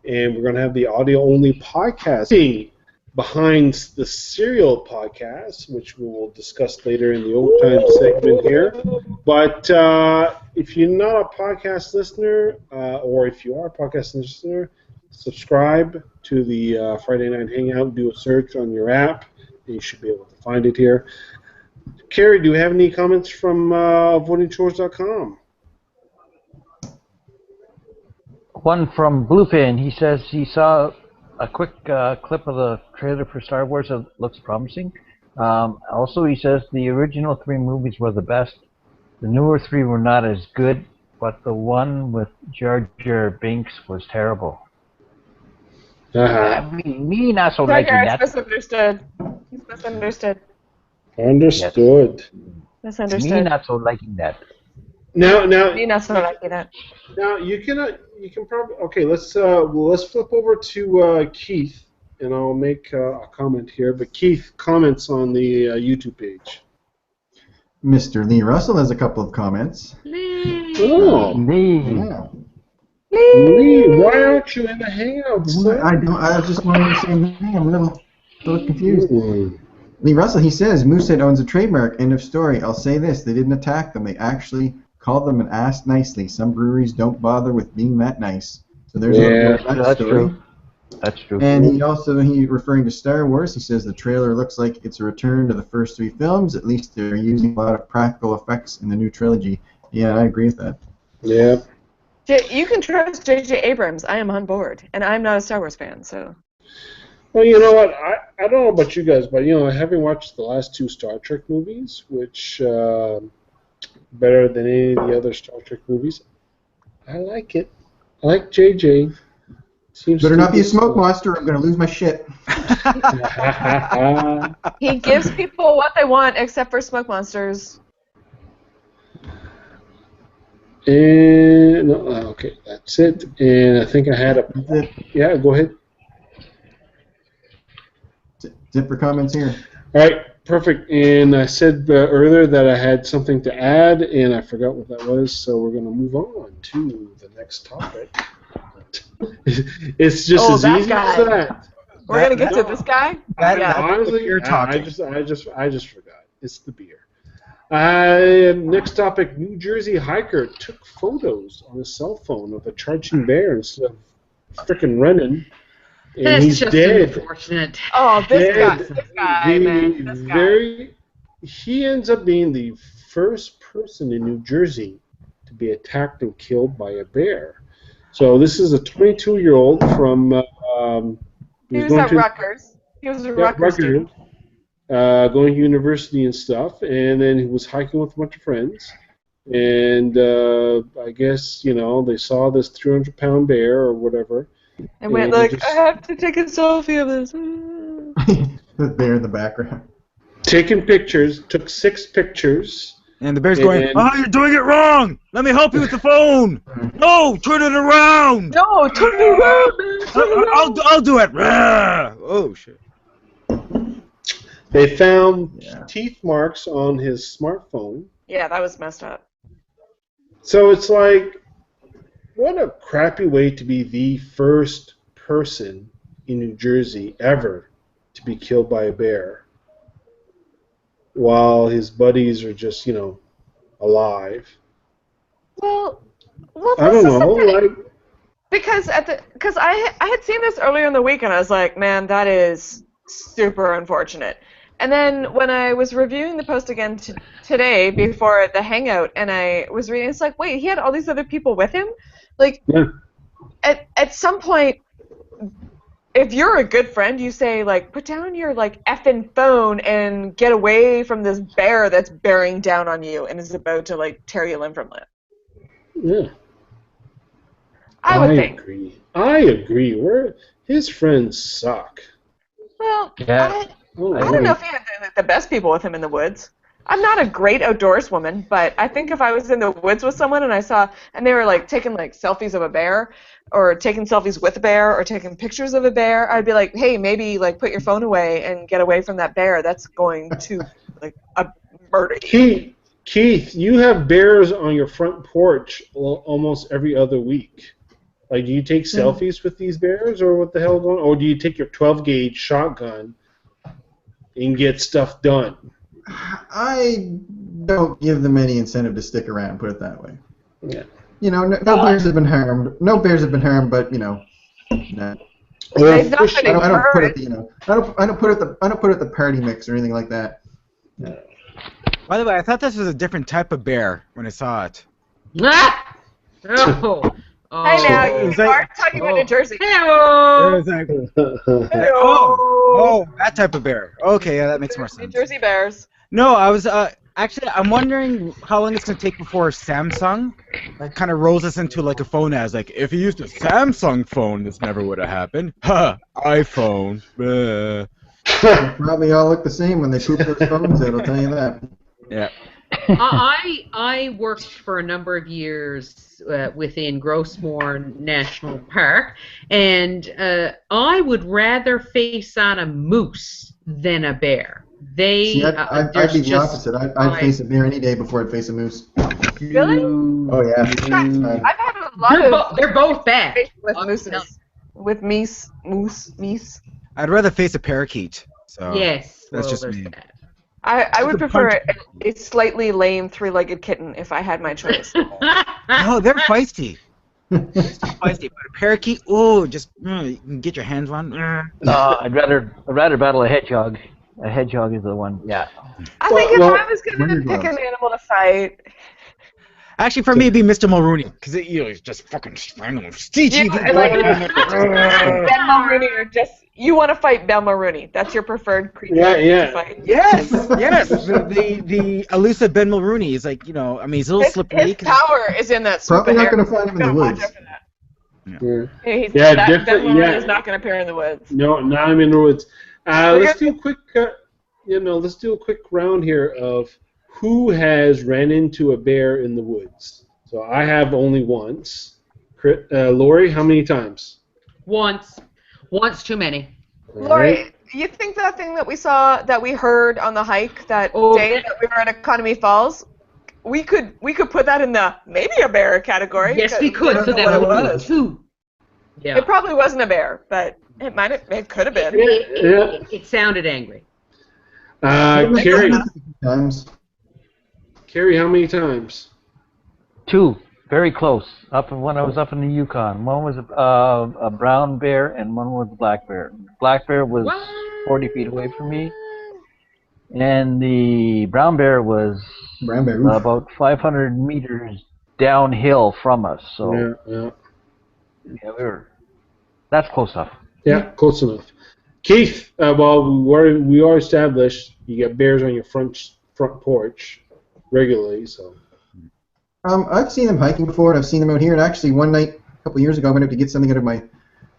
and we're going to have the audio-only podcast behind the Serial podcast, which we will discuss later in the overtime segment here. But if you're not a podcast listener, or if you are a podcast listener, subscribe to the Friday Night Hangout. Do a search on your app, and you should be able to find it here. Carrie, do you have any comments from votingchores.com? One from Bluefin. He says he saw a quick clip of the trailer for Star Wars that looks promising. Also, he says the original three movies were the best. The newer three were not as good, but the one with Jar Jar Binks was terrible. Me not so liking that. Misunderstood. He's misunderstood. Understood. Misunderstood. Me not so liking that. Now, Me not so liking that. Now you can probably let's flip over to Keith, and I'll make a comment here. But Keith comments on the YouTube page. Mr. Lee Russell has a couple of comments. Oh, Lee. Yeah. Lee, why aren't you in the Hangouts? I don't. I was just wondering the same thing. I'm a little confused. Lee Russell, he says Moosehead owns a trademark. End of story. I'll say this: they didn't attack them. They actually called them and asked nicely. Some breweries don't bother with being that nice. So there's that's true. That's true. And he referring to Star Wars. He says the trailer looks like it's a return to the first 3 films. At least they're using a lot of practical effects in the new trilogy. Yeah, I agree with that. Yeah. You can trust J.J. Abrams. I am on board, and I'm not a Star Wars fan, so. Well, you know what? I don't know about you guys, but having watched the last 2 Star Trek movies, which better than any of the other Star Trek movies, I like it. I like J.J. Better not be a smoke monster. I'm going to lose my shit. He gives people what they want, except for smoke monsters. And okay, that's it. And I think I had a. Yeah, go ahead. Zip for comments here. All right, perfect. And I said earlier that I had something to add, and I forgot what that was. So we're going to move on to the next topic. It's just as easy as that. We're going to get to this guy? Honestly, you're talking. I just forgot. It's the beer. Next topic: New Jersey hiker took photos on his cell phone of a charging bear instead of frickin' running. And That's he's just dead. unfortunate. Oh, this guy, man. This guy. He ends up being the first person in New Jersey to be attacked and killed by a bear. So this is a 22-year-old from. He was at Rutgers. He was a Rutgers student. Going to university and stuff, and then he was hiking with a bunch of friends. And I guess, they saw this 300-pound bear or whatever. And went like, I have to take a selfie of this. The bear in the background. Taking pictures, took 6 pictures. And the bear's going, oh, you're doing it wrong! Let me help you with the phone! No, turn it around! No, turn it around, man! Turn it around. I'll do it! Oh, shit. They found teeth marks on his smartphone. Yeah, that was messed up. So it's like, what a crappy way to be the first person in New Jersey ever to be killed by a bear, while his buddies are just, alive. Well, I don't know, because I had seen this earlier in the week and I was like, man, that is super unfortunate. And then when I was reviewing the post again today before the hangout, and I was reading, it's like, wait, he had all these other people with him? Like, at some point, if you're a good friend, you say, like, put down your, like, effing phone and get away from this bear that's bearing down on you and is about to, like, tear you limb from limb. Yeah. I would think. I agree. His friends suck. Well, Yeah. I don't know if he had the best people with him in the woods. I'm not a great outdoors woman, but I think if I was in the woods with someone and they were like taking like selfies of a bear, or taking selfies with a bear, or taking pictures of a bear, I'd be like, hey, maybe like put your phone away and get away from that bear. That's going to like murder you. Keith, you have bears on your front porch almost every other week. Like, do you take selfies with these bears, or what the hell going on? Or do you take your 12-gauge shotgun and get stuff done? I don't give them any incentive to stick around, put it that way. Yeah. No bears have been harmed. No bears have been harmed, but no. They've not been I don't put it, I don't put it the party mix or anything like that. No. By the way, I thought this was a different type of bear when I saw it. Ah! Oh. Hey now, you are talking about New Jersey. Hello. Oh, that type of bear. Okay, yeah, that makes more sense. New Jersey Bears. No, I was Actually, I'm wondering how long it's going to take before Samsung kind of rolls us into like a phone as like, if you used a Samsung phone, this never would have happened. Ha! iPhone. They probably all look the same when they poop those phones out, I'll tell you that. Yeah. I worked for a number of years within Grossmore National Park, and I would rather face on a moose than a bear. See, I'd be the opposite. I'd face a bear any day before I'd face a moose. Really? Oh, yeah. I've had a lot of they're both bad. with mooses. With meese. I'd rather face a parakeet. So Yes. that's just there's me. that. I would prefer a slightly lame three-legged kitten if I had my choice. No, they're feisty. Feisty, but a parakeet, just you can get your hands on. I'd rather battle a hedgehog. A hedgehog is the one. Yeah. I think if I was going to pick an animal to fight... Actually, for me, it'd be Mr. Mulrooney, because he's just fucking strangling. Ben Mulrooney, or just you want to fight Ben Mulrooney? That's your preferred creature to fight. Yes. The elusive Ben Mulrooney is like, he's a little slippery. His power is in that swoop Probably of not hair. going to find him in the woods. Ben definitely. Mulrooney is not going to appear in the woods. No, not in the woods. Let's do a quick, let's do a quick round here of who has ran into a bear in the woods. So I have only once. Lori, how many times? Once too many. Lori, you think that thing that we heard on the hike that day that we were at Economy Falls, we could put that in the maybe a bear category? Yes, we could. So that would be two. Yeah. It probably wasn't a bear, but it could have been. It sounded angry. Carrie. Times. Carrie, how many times? 2, very close. When I was up in the Yukon, one was a brown bear and one was a black bear. Black bear was 40 feet away from me, and the brown bear was about 500 meters downhill from us. So that's close enough. Yeah, close enough. Keith, we are established. You got bears on your front porch regularly, so. I've seen them hiking before, and I've seen them out here. And actually, one night, a couple years ago, I went out to get something out of my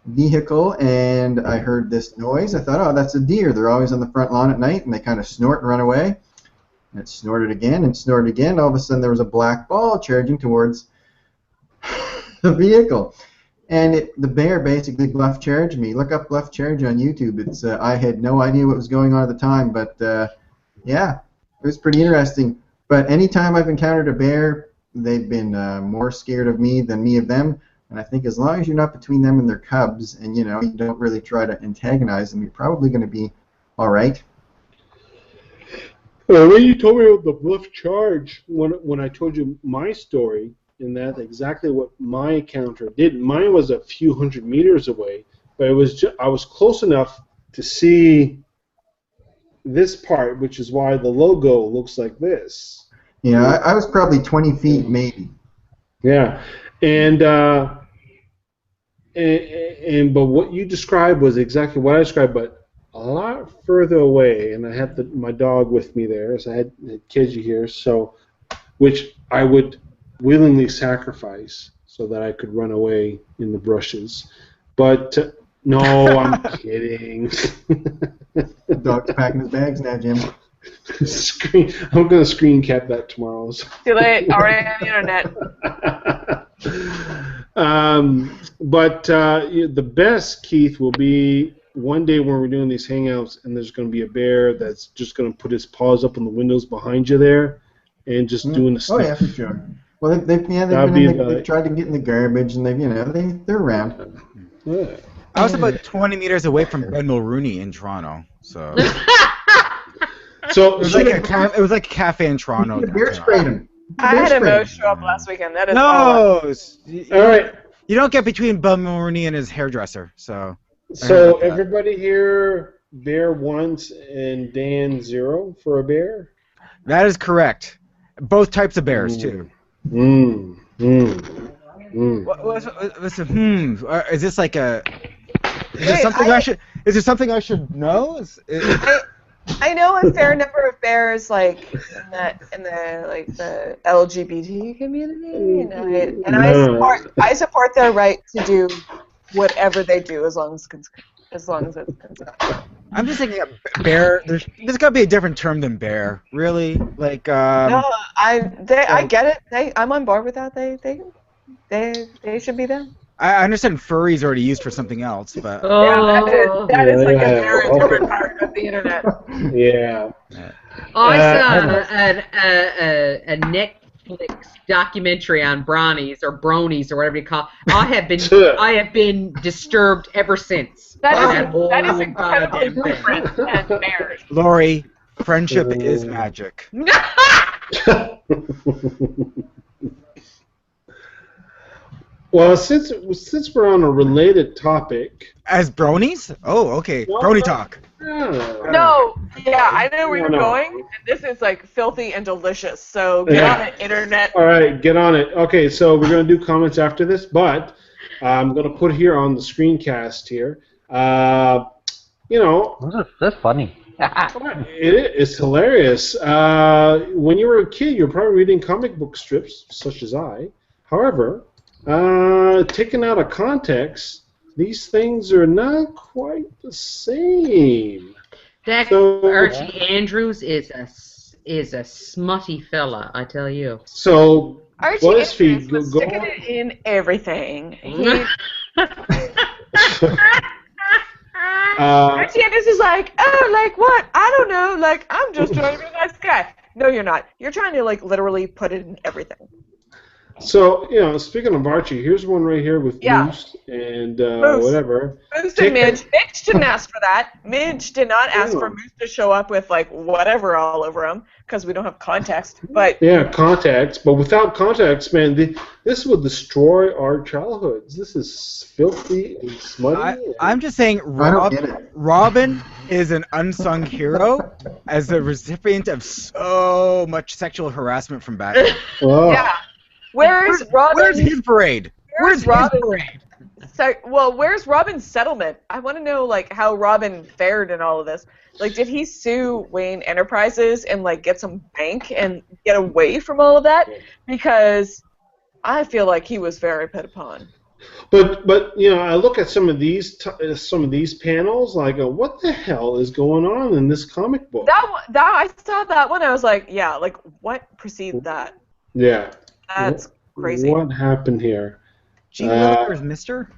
vehicle, and I heard this noise. I thought, that's a deer. They're always on the front lawn at night, and they kind of snort and run away. And it snorted again and snorted again. All of a sudden, there was a black ball charging towards the vehicle. And the bear basically bluff charged me. Look up bluff charge on YouTube. It's I had no idea what was going on at the time, but it was pretty interesting. But anytime I've encountered a bear, they've been more scared of me than me of them. And I think as long as you're not between them and their cubs, and you don't really try to antagonize them, you're probably going to be all right. When you told me about the bluff charge, when I told you my story, and that's exactly what my encounter did. Mine was a few hundred meters away, but it was I was close enough to see this part, which is why the logo looks like this. Yeah, I was probably 20 feet, maybe. Yeah, and but what you described was exactly what I described, but a lot further away. And I had my dog with me there, so I had Kiji here, so which I would willingly sacrifice so that I could run away in the brushes. But no, I'm kidding. The dog's packing his bags now, Jim. I'm going to screen cap that tomorrow. So. Too late. Already on the internet. But the best, Keith, will be one day when we're doing these hangouts and there's going to be a bear that's just going to put his paws up on the windows behind you there and just doing the stuff. Oh, yeah, for sure. Well, they've tried to get in the garbage, and they're around. Yeah. I was about 20 meters away from Ben Mulrooney in Toronto, so. So it was like a cafe in Toronto. The bear sprayed him. I had a mouse show up last weekend. That is all right. You don't get between Ben Mulrooney and his hairdresser, so. So everybody here, bear once and Dan 0 for a bear. That is correct. Both types of bears too. What's is this like a? Is there something I should know? I know a fair number of bears, like in the LGBT community, and I support their right to do whatever they do as long as it's consent. I'm just thinking bear. There's got to be a different term than bear. Really, like. No, I get it. I'm on board with that. They should be there. I understand furry is already used for something else, but that is like a very different part of the internet. Yeah. I saw a Netflix documentary on bronies or whatever you call it. I have been disturbed ever since. That is incredibly different than bears. Lori, friendship is magic. Well, since we're on a related topic, as bronies? Oh, okay. Brony talk. No, yeah, I know where you're going. And this is like filthy and delicious. So get on it, internet. All right, get on it. Okay, so we're gonna do comments after this, but I'm gonna put here on the screencast here. That's funny. It's hilarious. When you were a kid, you were probably reading comic book strips, such as I. However, taken out of context, these things are not quite the same. That Archie Andrews is a smutty fella, I tell you. So Archie BuzzFeed Andrews was sticking it in everything. Archie Andrews is like, oh, like what? I don't know. Like I'm just trying to be a nice guy. No, you're not. You're trying to like literally put it in everything. So, speaking of Archie, here's one right here with Moose and whatever. Moose and Midge. Midge didn't ask for that. Midge did not ask for Moose to show up with, like, whatever all over him, because we don't have context. But yeah, context. But without context, man, this would destroy our childhoods. This is filthy and smutty. I'm just saying, Robin is an unsung hero as a recipient of so much sexual harassment from Batman. Oh. Yeah. Where's Robin? Where's his parade? Where's Robin? Where's Robin's settlement? I want to know, like, how Robin fared in all of this. Like, did he sue Wayne Enterprises and, like, get some bank and get away from all of that? Because I feel like he was very put upon. But I look at some of these panels, like, what the hell is going on in this comic book? I saw that one. I was like, yeah, like, what preceded that? Yeah. That's crazy. What happened here? Gene Williker's Mister?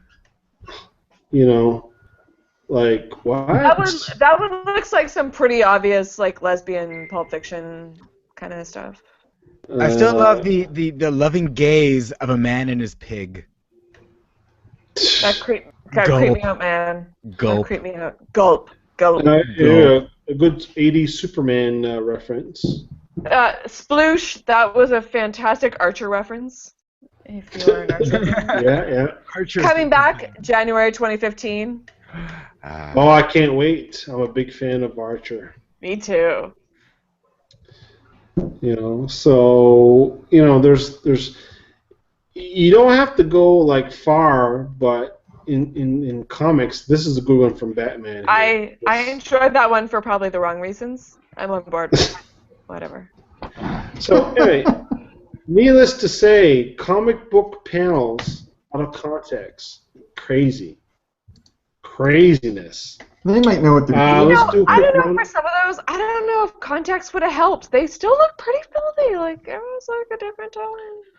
Like, what? That one looks like some pretty obvious, like, lesbian Pulp Fiction kind of stuff. I still love the loving gaze of a man and his pig. That creeped me out, man. Gulp. That creeped me out. Gulp. Gulp. Yeah, a good 80s Superman reference. Sploosh, that was a fantastic Archer reference. If you are an Archer fan. Yeah. Archer's Coming back January 2015. I can't wait. I'm a big fan of Archer. Me too. So there's you don't have to go like far, but in comics, this is a good one from Batman. I enjoyed that one for probably the wrong reasons. I'm on board with that. Whatever. So anyway, needless to say, comic book panels out of context, craziness. They might know what they're doing. I don't know for some of those. I don't know if context would have helped. They still look pretty filthy. Like it was like a different time.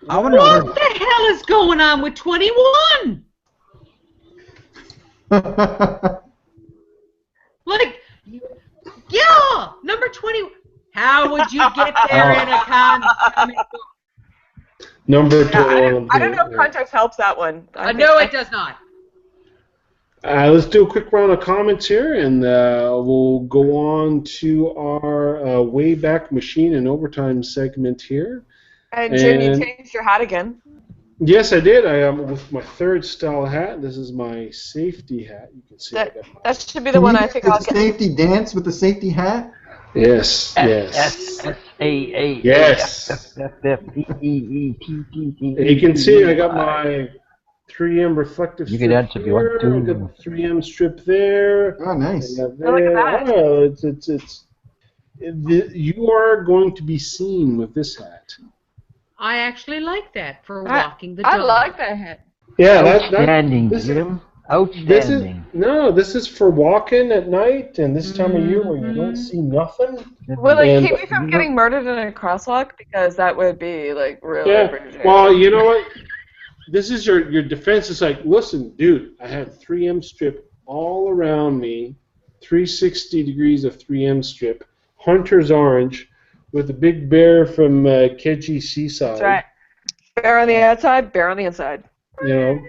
What the hell is going on with 21? Like, yeah, number 20. How would you get there in a comic book? Number 2. I don't know if context helps that one. No, it does not. Let's do a quick round of comments here, and we'll go on to our Wayback Machine and Overtime segment here. And Jim, you changed your hat again. Yes, I did. I am with my third style hat. This is my safety hat. You can see that should be the one I think I'll get. Safety dance with the safety hat? Yes. S-S-A-A. Yes. F-F-E-E-E-T-T-T. You can see I got my 3M reflective strip. You can answer if you want to. I got the 3M strip there. Oh, nice. Look at that. Oh, it's you are going to be seen with this hat. I actually like that for walking the dog. I like that hat. Yeah, Outstanding, Jim. Outstanding. This is for walking at night and this time of year when you don't see nothing. Will it keep me from getting murdered in a crosswalk? Because that would be like really. Yeah. Well, you know what? This is your defense. It's like, listen, dude, I have 3M strip all around me, 360 degrees of 3M strip, Hunter's Orange, with a big bear from Keji Seaside. That's right. Bear on the outside, bear on the inside. You know,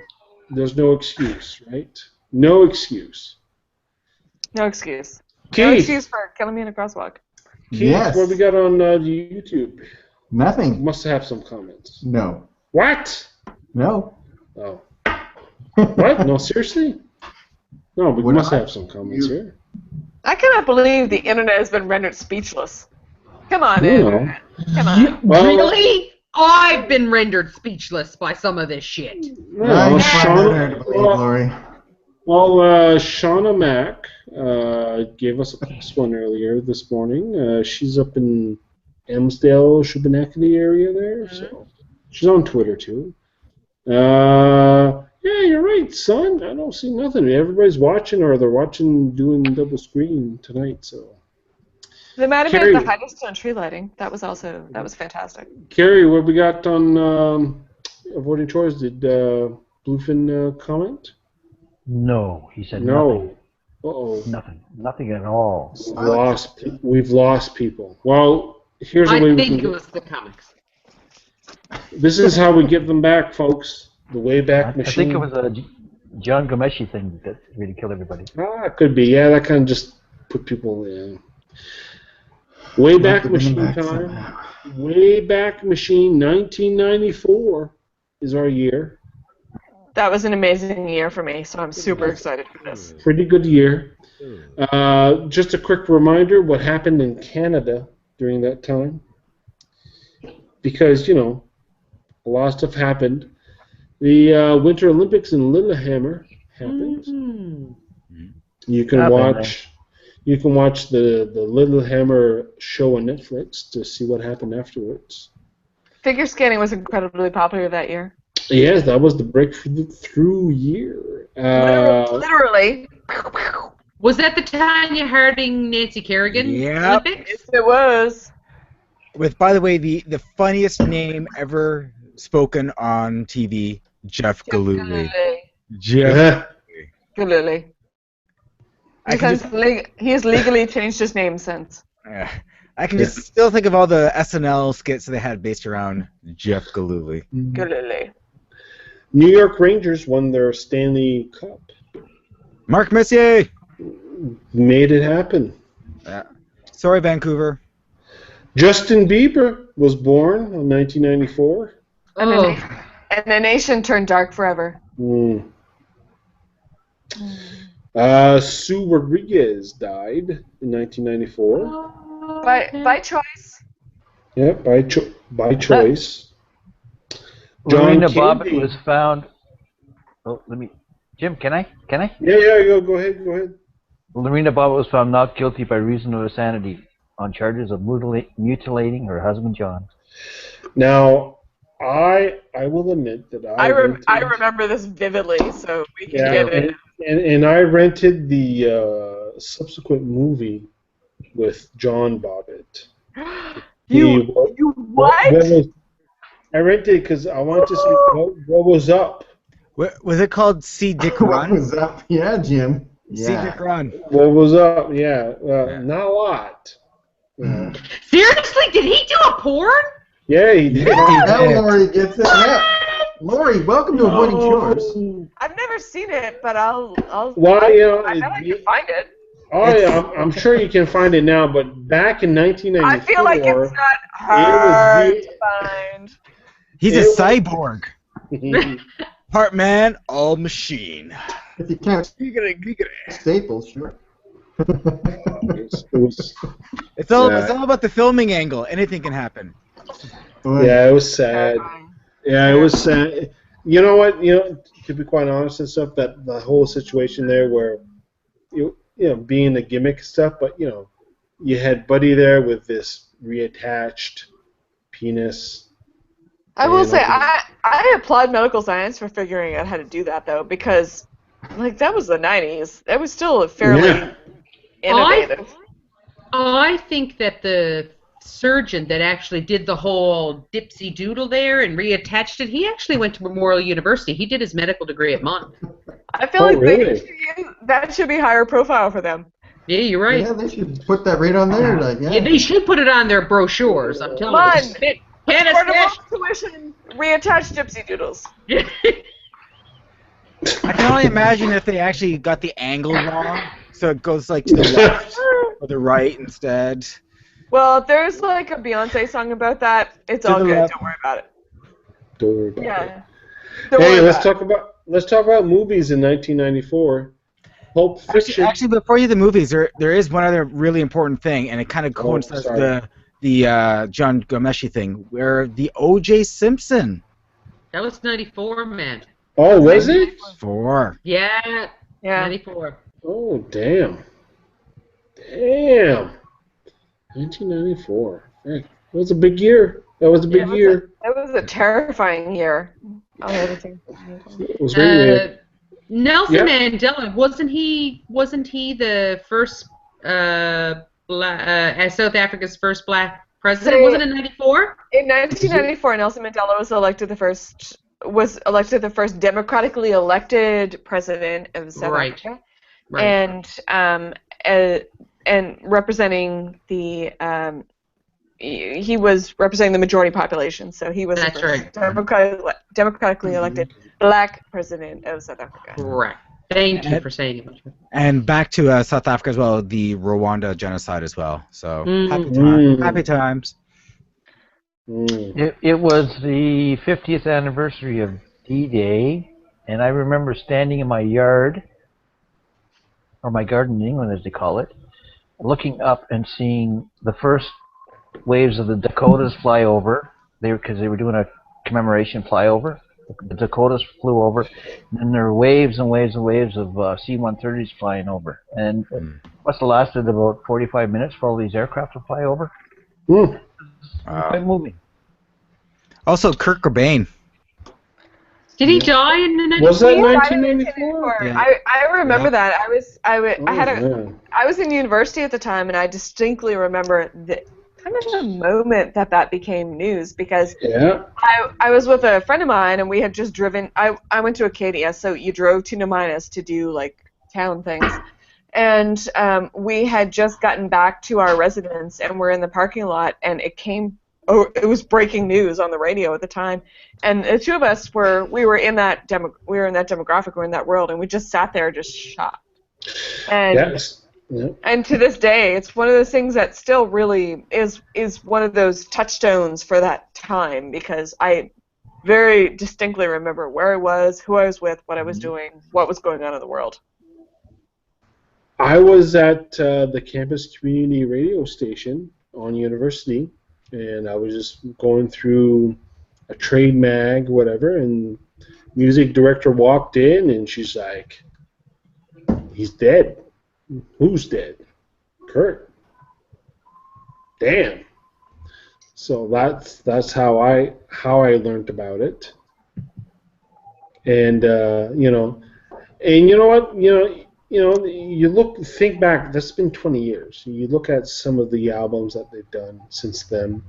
there's no excuse, right? No excuse. No excuse. Keith. No excuse for killing me in a crosswalk. Keith, Yes. what we got on YouTube? Nothing. You must have some comments. No. What? No. Oh. What? No, seriously? No, we What must I- have some comments here. I cannot believe the internet has been rendered speechless. Come on, You internet. Come on. Well, Really? I've been rendered speechless by some of this shit. Well, I find that hard to believe, Lori. Shauna Mack gave us a plus one earlier this morning. She's up in Emsdale, Shubenacadie area there, so she's on Twitter too. Yeah, you're right, son. I don't see nothing. Everybody's watching, or they're watching doing double screen tonight. So, The Madam Carrie. the Hydrostone tree lighting. That was fantastic. Carrie, what we got on avoiding chores? Did Bluefin comment? No, he said No. Uh-oh. Nothing at all. We've lost people. Well, here's the I way we think can it was the comics. This is how we get them back, folks. The Wayback I machine. think it was a John Gomeshi thing that really killed everybody. It could be. Yeah, that kind of just put people in. Wayback machine time. Wayback machine 1994 is our year. That was an amazing year for me, so I'm super excited for this. Pretty good year. Just a quick reminder what happened in Canada during that time. Because, you know, a lot of stuff happened. The Winter Olympics in Lillehammer happened. Mm-hmm. You can watch the Lillehammer show on Netflix to see what happened afterwards. Figure skating was incredibly popular that year. Yes, that was the breakthrough year. Literally. Was that the Tanya Harding, Nancy Kerrigan Yep. Olympics? Yes, it was. With, by the way, the funniest name ever spoken on TV, Jeff Gillooly. Jeff. Gillooly. He has legally changed his name since. I can just still think of all the SNL skits they had based around Jeff Gillooly. Gillooly. New York Rangers won their Stanley Cup. Mark Messier. Made it happen. Sorry, Vancouver. Justin Bieber was born in 1994. And the nation turned dark forever. Sue Rodriguez died in 1994. By choice. Yeah, by choice. Lorena Bobbitt was found. Oh, Jim, can I? Yeah, go ahead. Lorena Bobbitt was found not guilty by reason of insanity on charges of mutilating her husband John. Now, I will admit that I remember this vividly, so we can get it. And I rented the subsequent movie with John Bobbitt. You what? I rented it because I wanted to see what was up. Was it called See Dick What Run? was up? Yeah, Jim. See Dick Run. What was up? Yeah, not a lot. Seriously, did he do a porn? Yeah, he did. Now Lori gets it. Yeah. Lori, welcome to Avoiding Chores. I've never seen it, but I'll Well, you know, I bet I can find it. Oh yeah, I'm sure you can find it now, but back in 1994, I feel like it's not hard to find. He's a cyborg. Part man, all machine. If you count Staples, sure. It's all about the filming angle. Anything can happen. Yeah, it was sad. Yeah, it was sad. You know what? You know, to be quite honest and stuff, that the whole situation there, where you know, being a gimmick and stuff, but you know, you had Buddy there with this reattached penis. I will say, I applaud medical science for figuring out how to do that, though, because, like, that was the 90s. That was still fairly innovative. I think that the surgeon that actually did the whole dipsy doodle there and reattached it, he actually went to Memorial University. He did his medical degree at Mont. I feel like that should be higher profile for them. Yeah, you're right. Yeah, they should put that right on there. Like, Yeah, they should put it on their brochures. I'm telling you. Affordable tuition, reattached gypsy doodles. I can only imagine if they actually got the angle wrong, so it goes like to the left or the right instead. Well, there's like a Beyonce song about that. It's all good. left. Don't worry about it. Don't worry about it. Yeah. Hey, let's talk about movies in 1994. Pulp Fiction. Actually, before you the movies, there is one other really important thing, and it kind of coincides with the John Gomeshi thing, where the O.J. Simpson. That was 94, man. Oh, was it? 4. Yeah. 94. Oh, damn. Damn. 1994. That was a big year. That was a big year. That was a terrifying year. It was really Nelson Mandela, wasn't he the first South Africa's first black president? Wasn't it 94? In 1994, Nelson Mandela was elected the first democratically elected president of South Africa, and representing the he was representing the majority population, so he was the first democratically elected black president of South Africa. Correct. Thank you for saying it. And back to South Africa as well, the Rwanda genocide as well. So happy times. It was the 50th anniversary of D-Day, and I remember standing in my yard, or my garden in England as they call it, looking up and seeing the first waves of the Dakotas fly over, because they were doing a commemoration flyover. The Dakotas flew over, and then there were waves and waves and waves of C-130s flying over. And it must have lasted about 45 minutes for all these aircraft to fly over. Quite moving. Also, Kurt Cobain. Did he die in the 94? Was that 1994? Yeah. I remember that. I was in university at the time, and I distinctly remember the kind of the moment that became news, because I was with a friend of mine, and we had just driven. I went to Acadia, so you drove to Naminas to do like town things, and we had just gotten back to our residence, and we're in the parking lot, and it was breaking news on the radio at the time, and the two of us were in that demographic, we're in that world, and we just sat there just shocked. And and to this day, it's one of those things that still really is one of those touchstones for that time, because I very distinctly remember where I was, who I was with, what I was doing, what was going on in the world. I was at the campus community radio station on university, and I was just going through a trade mag, whatever, and music director walked in, and she's like, "He's dead." "Who's dead?" "Kurt." Damn. So that's how I learned about it. And you know what, you think back. That's been 20 years. You look at some of the albums that they've done since then.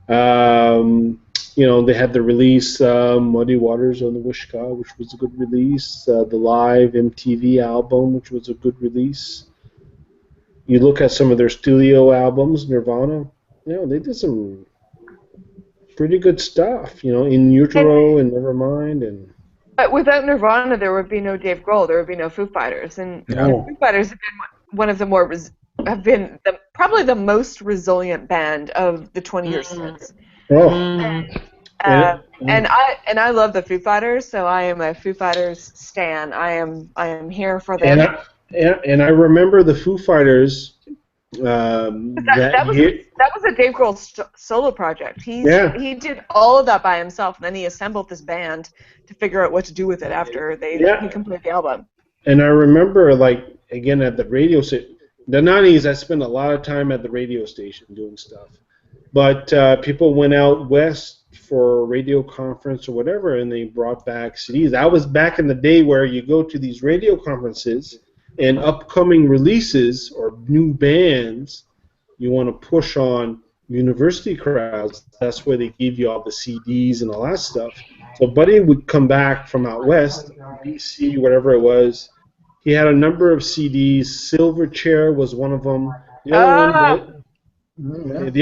They had the release Muddy Waters on the Wishkah, which was a good release. The live MTV album, which was a good release. You look at some of their studio albums, Nirvana. They did some pretty good stuff. In Utero and Nevermind. But without Nirvana, there would be no Dave Grohl. There would be no Foo Fighters, and Foo Fighters have been one of the probably the most resilient band of the 20 years since. And I love the Foo Fighters, so I am a Foo Fighters stan. I am here for them. And I remember the Foo Fighters. That was a Dave Grohl solo project. He did all of that by himself, and then he assembled this band to figure out what to do with it after he completed the album. And I remember, again at the radio set, The 90s, I spent a lot of time at the radio station doing stuff. But people went out west for a radio conference or whatever, and they brought back CDs. I was back in the day where you go to these radio conferences and upcoming releases or new bands you want to push on university crowds. That's where they give you all the CDs and all that stuff. So Buddy would come back from out west, BC, whatever it was. He had a number of CDs. Silverchair was one of them. The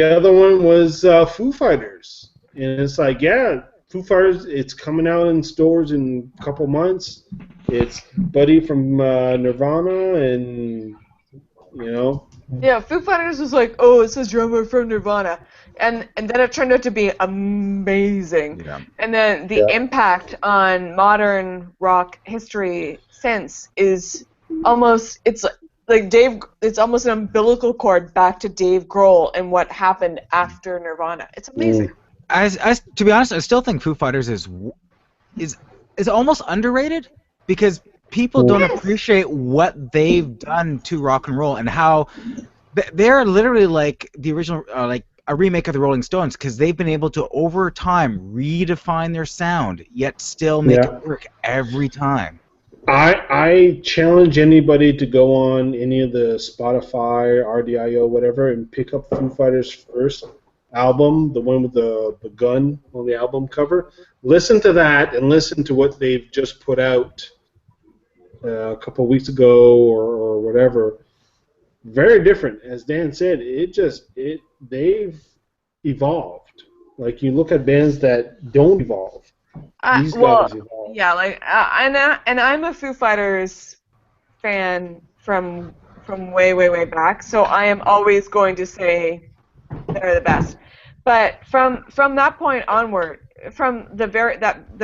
other one was Foo Fighters. And it's like, yeah, Foo Fighters, it's coming out in stores in a couple months. It's Buddy from Nirvana, and, you know. Yeah, Foo Fighters was like, oh, it's a drummer from Nirvana. And then it turned out to be amazing. Yeah. And then the impact on modern rock history since is almost, it's almost an umbilical cord back to Dave Grohl and what happened after Nirvana. It's amazing. To be honest, I still think Foo Fighters is almost underrated because people don't appreciate what they've done to rock and roll and how they're literally like the original, like a remake of the Rolling Stones, because they've been able to over time redefine their sound yet still make it work every time. I challenge anybody to go on any of the Spotify, RDIO, whatever, and pick up Foo Fighters' first album, the one with the gun on the album cover. Listen to that and listen to what they've just put out a couple of weeks ago or whatever. Very different. As Dan said, they've evolved. Like, you look at bands that don't evolve. These guys evolve. Yeah, like, and I'm a Foo Fighters fan from way back, so I am always going to say they're the best. But from that point onward, from the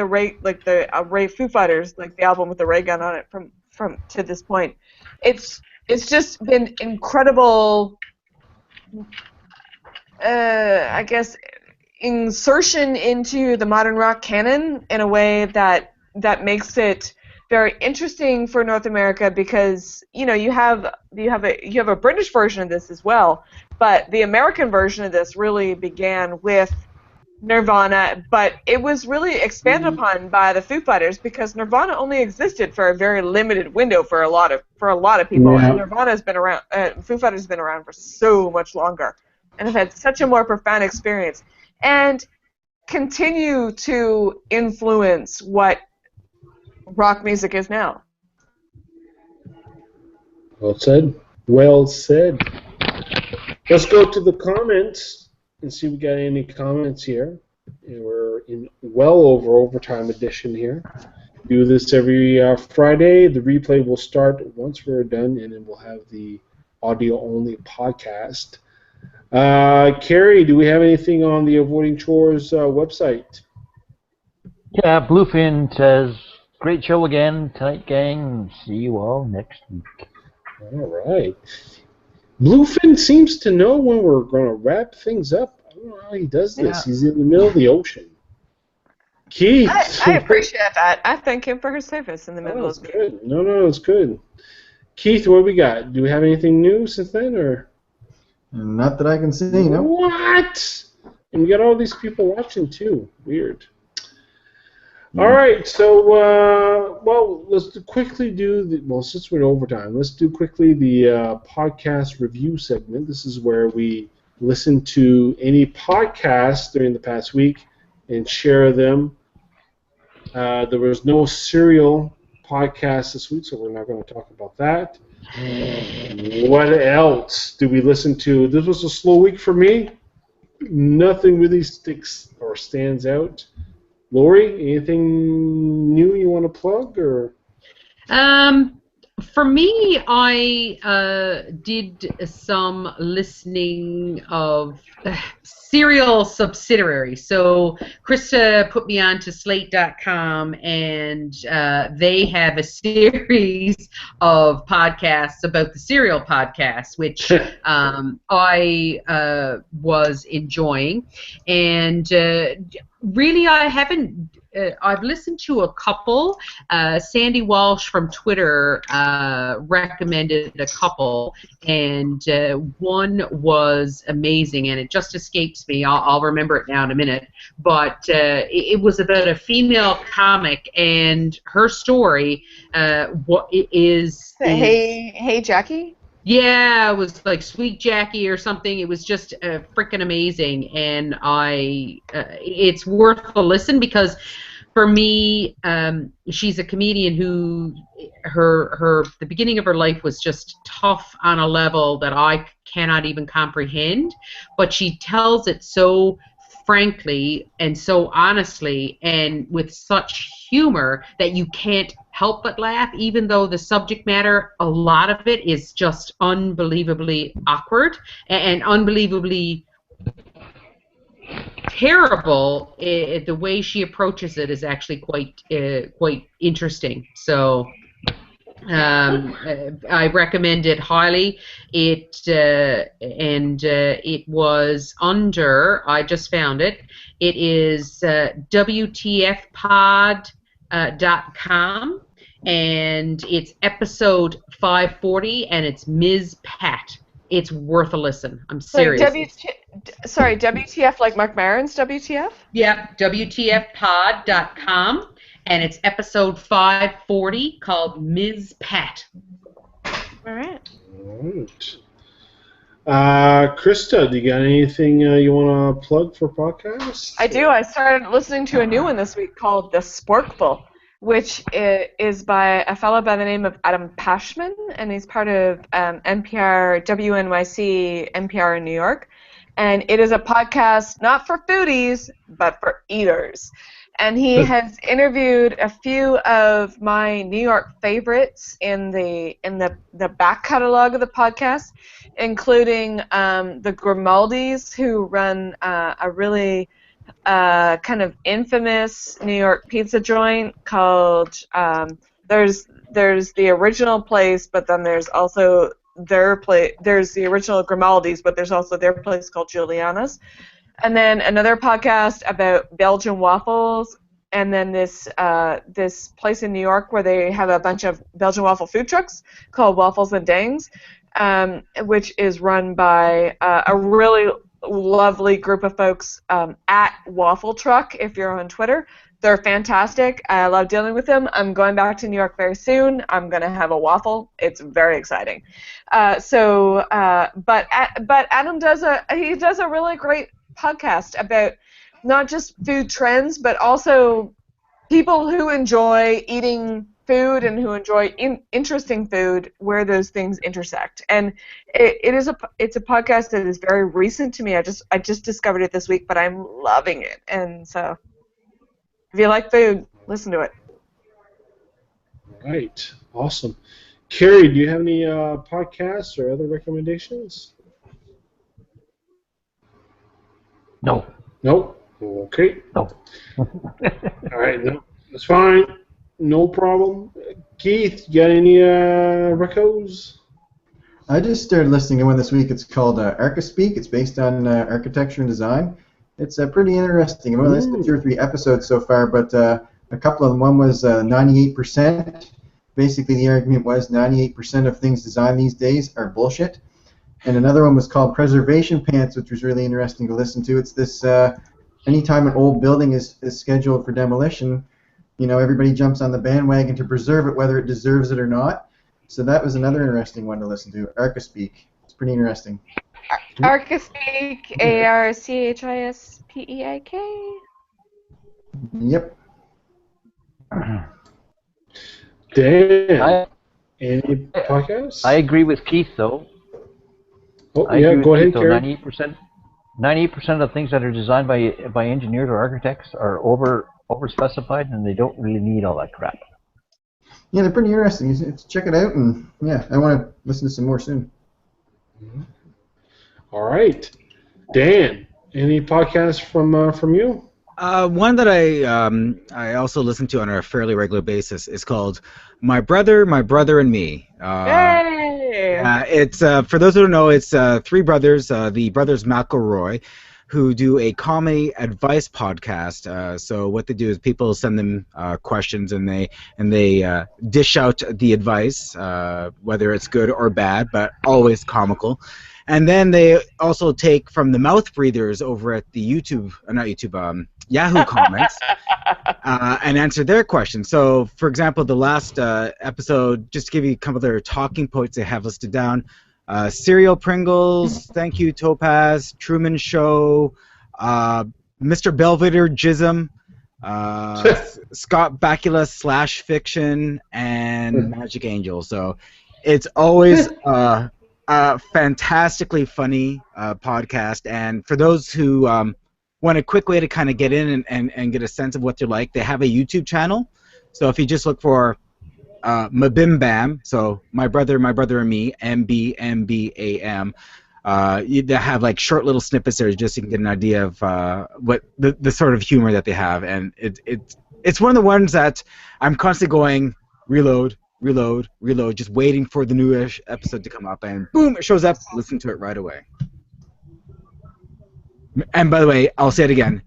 Ray Foo Fighters, like the album with the ray gun on it, from to this point, it's just been incredible. I guess insertion into the modern rock canon in a way that makes it very interesting for North America, because you have a British version of this as well, but the American version of this really began with Nirvana, but it was really expanded upon by the Foo Fighters because Nirvana only existed for a very limited window for a lot of people. Yeah. And Nirvana's been around, Foo Fighters has been around for so much longer, and have had such a more profound experience, and continue to influence what rock music is now. Well said. Well said. Let's go to the comments and see if we got any comments here. And we're in well over overtime edition here. Do this every Friday. The replay will start once we're done, and then we'll have the audio-only podcast. Carrie, do we have anything on the Avoiding Chores website? Yeah, Bluefin says, great show again tonight, gang. See you all next week. All right. Bluefin seems to know when we're going to wrap things up. I don't know how he does this. Yeah. He's in the middle of the ocean. Keith. I appreciate that. I thank him for his service in the middle of the ocean. No, it's good. Keith, what we got? Do we have anything new since then, or? Not that I can see, no. What? And we got all these people watching, too. Weird. All right, so, let's quickly do, since we're in overtime, let's do quickly the podcast review segment. This is where we listen to any podcasts during the past week and share them. There was no serial podcast this week, so we're not going to talk about that. What else do we listen to? This was a slow week for me. Nothing really sticks or stands out. Lori, anything new you want to plug, or? For me, I did some listening of serial subsidiaries. So Krista put me on to Slate.com, and they have a series of podcasts about the serial podcasts, which I was enjoying. And really, I haven't I've listened to a couple. Sandy Walsh from Twitter recommended a couple, and one was amazing, and it just escapes me. I'll remember it now in a minute. But it was about a female comic, and her story is Hey, Jackie? Yeah, it was like Sweet Jackie or something. It was just freaking amazing, and it's worth a listen because, for me, she's a comedian who the beginning of her life was just tough on a level that I cannot even comprehend, but she tells it so frankly and so honestly and with such humor that you can't help but laugh, even though the subject matter, a lot of it is just unbelievably awkward and unbelievably terrible. The way she approaches it is actually quite interesting. So I recommend it highly. It was under. I just found it. It is WTFpod.com, and it's episode 540, and it's Ms. Pat. It's worth a listen. I'm serious. Sorry, WTF like Mark Maron's WTF? Yeah, WTFpod.com. And it's episode 540 called Ms. Pat. All right. Krista, do you got anything you want to plug for podcasts? I do. I started listening to a new one this week called The Sporkful, which is by a fellow by the name of Adam Pashman, and he's part of NPR, WNYC, NPR in New York. And it is a podcast not for foodies, but for eaters. And he has interviewed a few of my New York favorites in the back catalog of the podcast, including the Grimaldis, who run a really kind of infamous New York pizza joint called there's the original place, but then there's also their place. There's the original Grimaldis, but there's also their place called Juliana's. And then another podcast about Belgian waffles, and then this place in New York where they have a bunch of Belgian waffle food trucks called Waffles and Dangs, which is run by a really lovely group of folks at Waffle Truck, if you're on Twitter. They're fantastic. I love dealing with them. I'm going back to New York very soon. I'm going to have a waffle. It's very exciting. But Adam does a really great podcast about not just food trends, but also people who enjoy eating food and who enjoy interesting food, where those things intersect. And it's a podcast that is very recent to me. I just discovered it this week, but I'm loving it. And so, if you like food, listen to it. Right, awesome. Carrie, do you have any podcasts or other recommendations? No. Nope. Okay. No. All right. No, that's fine. No problem. Keith, you got any recos? I just started listening to one this week. It's called Archispeak. It's based on architecture and design. It's pretty interesting. I've only listened to 2 or 3 episodes so far, but a couple of them. One was 98%. Basically, the argument was 98% of things designed these days are bullshit. And another one was called Preservation Pants, which was really interesting to listen to. It's this, anytime an old building is scheduled for demolition, you know, everybody jumps on the bandwagon to preserve it, whether it deserves it or not. So that was another interesting one to listen to, Archispeak. It's pretty interesting. Archispeak, ARCHISPEAK. Yep. Dan, any podcasts? I agree with Keith, though. Oh, yeah, go ahead, Carrie. 98% of things that are designed by engineers or architects are over-specified, and they don't really need all that crap. Yeah, they're pretty interesting. Check it out, and yeah, I want to listen to some more soon. All right, Dan, any podcasts from you? One that I also listen to on a fairly regular basis is called My Brother, and Me. Yay! It's for those who don't know, it's 3 brothers, the brothers McElroy, who do a comedy advice podcast. So what they do is people send them questions, and they dish out the advice, whether it's good or bad, but always comical. And then they also take from the mouth breathers over at the Yahoo comments and answer their questions. So, for example, the last episode, just to give you a couple of their talking points they have listed down, Cereal Pringles, Thank You Topaz, Truman Show, Mr. Belvedere Jism, Scott Bakula / Fiction, and Magic Angel. So it's always a fantastically funny podcast. And for those who want a quick way to kind of get in and get a sense of what they're like, they have a YouTube channel. So if you just look for Mabim Bam, so my brother and me, MBMBAM. They have like short little snippets there just so you can get an idea of what the sort of humor that they have, and it's one of the ones that I'm constantly going reload, just waiting for the new episode to come up, and boom, it shows up. Listen to it right away. And by the way, I'll say it again,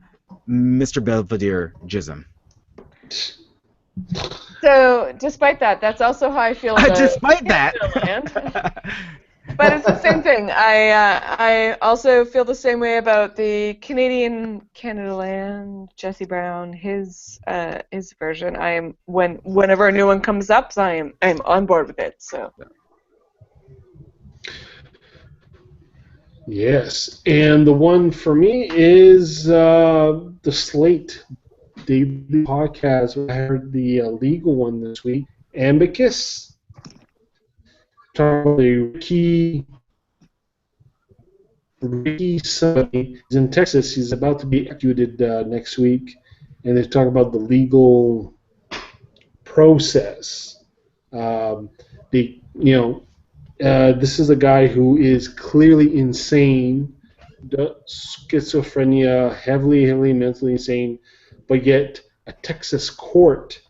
Mr. Belvedere Jism. So, despite that, that's also how I feel about Despite that. But it's the same thing. I also feel the same way about the Canada Land, Jesse Brown, his version. Whenever a new one comes up, I'm on board with it. So. Yes, and the one for me is the Slate Daily Podcast. I heard the legal one this week, Amicus. Ricky somebody is in Texas. He's about to be executed next week, and they talk about the legal process. This is a guy who is clearly insane, schizophrenia, heavily mentally insane, but yet a Texas court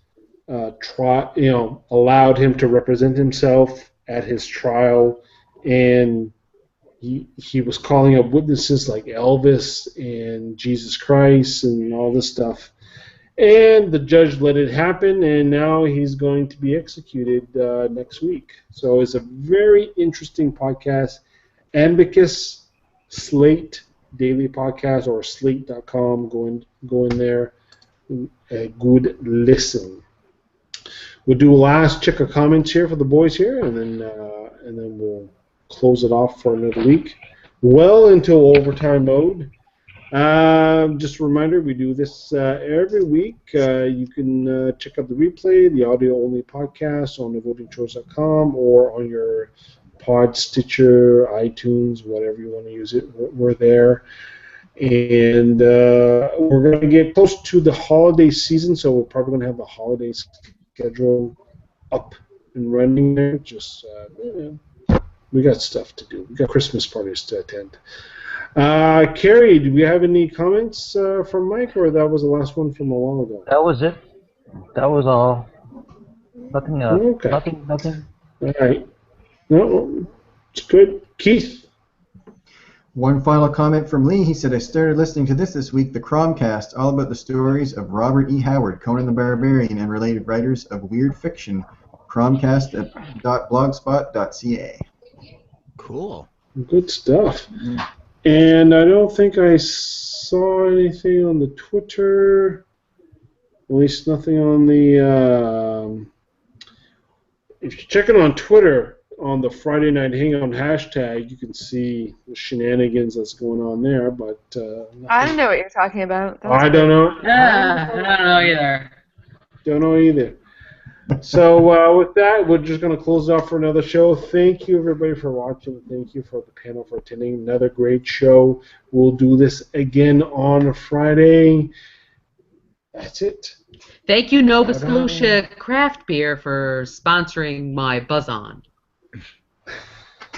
allowed him to represent himself at his trial, and he was calling up witnesses like Elvis and Jesus Christ and all this stuff. And the judge let it happen, and now he's going to be executed next week. So it's a very interesting podcast. Amicus Slate Daily Podcast, or slate.com. Go in there. A good listen. We'll do a last check of comments here for the boys here, and then we'll close it off for another week. Well into overtime mode. Just a reminder, we do this every week. You can check out the replay, the audio-only podcast on thevotingchores.com or on your Pod, Stitcher, iTunes, whatever you want to use it. We're there. And we're going to get close to the holiday season, so we're probably going to have the holiday schedule up and running there. Just, we got stuff to do. We got Christmas parties to attend. Carrie, do we have any comments from Mike, or that was the last one from a while ago? That was it. That was all. Nothing else. Okay. Nothing. All right. No, it's good. Keith? One final comment from Lee. He said, I started listening to this week, the Cromcast, all about the stories of Robert E. Howard, Conan the Barbarian, and related writers of weird fiction. Cromcast.blogspot.ca. Cool. Good stuff. And I don't think I saw anything on the Twitter, at least nothing on the, if you're checking on Twitter, on the Friday Night Hangout hashtag, you can see the shenanigans that's going on there, but... I don't know what you're talking about. I don't know. Yeah, I don't know either. Don't know either. So with that, we're just going to close it off for another show. Thank you, everybody, for watching. Thank you for the panel for attending. Another great show. We'll do this again on Friday. That's it. Thank you, Nova Scotia Craft Beer, for sponsoring my Buzz On.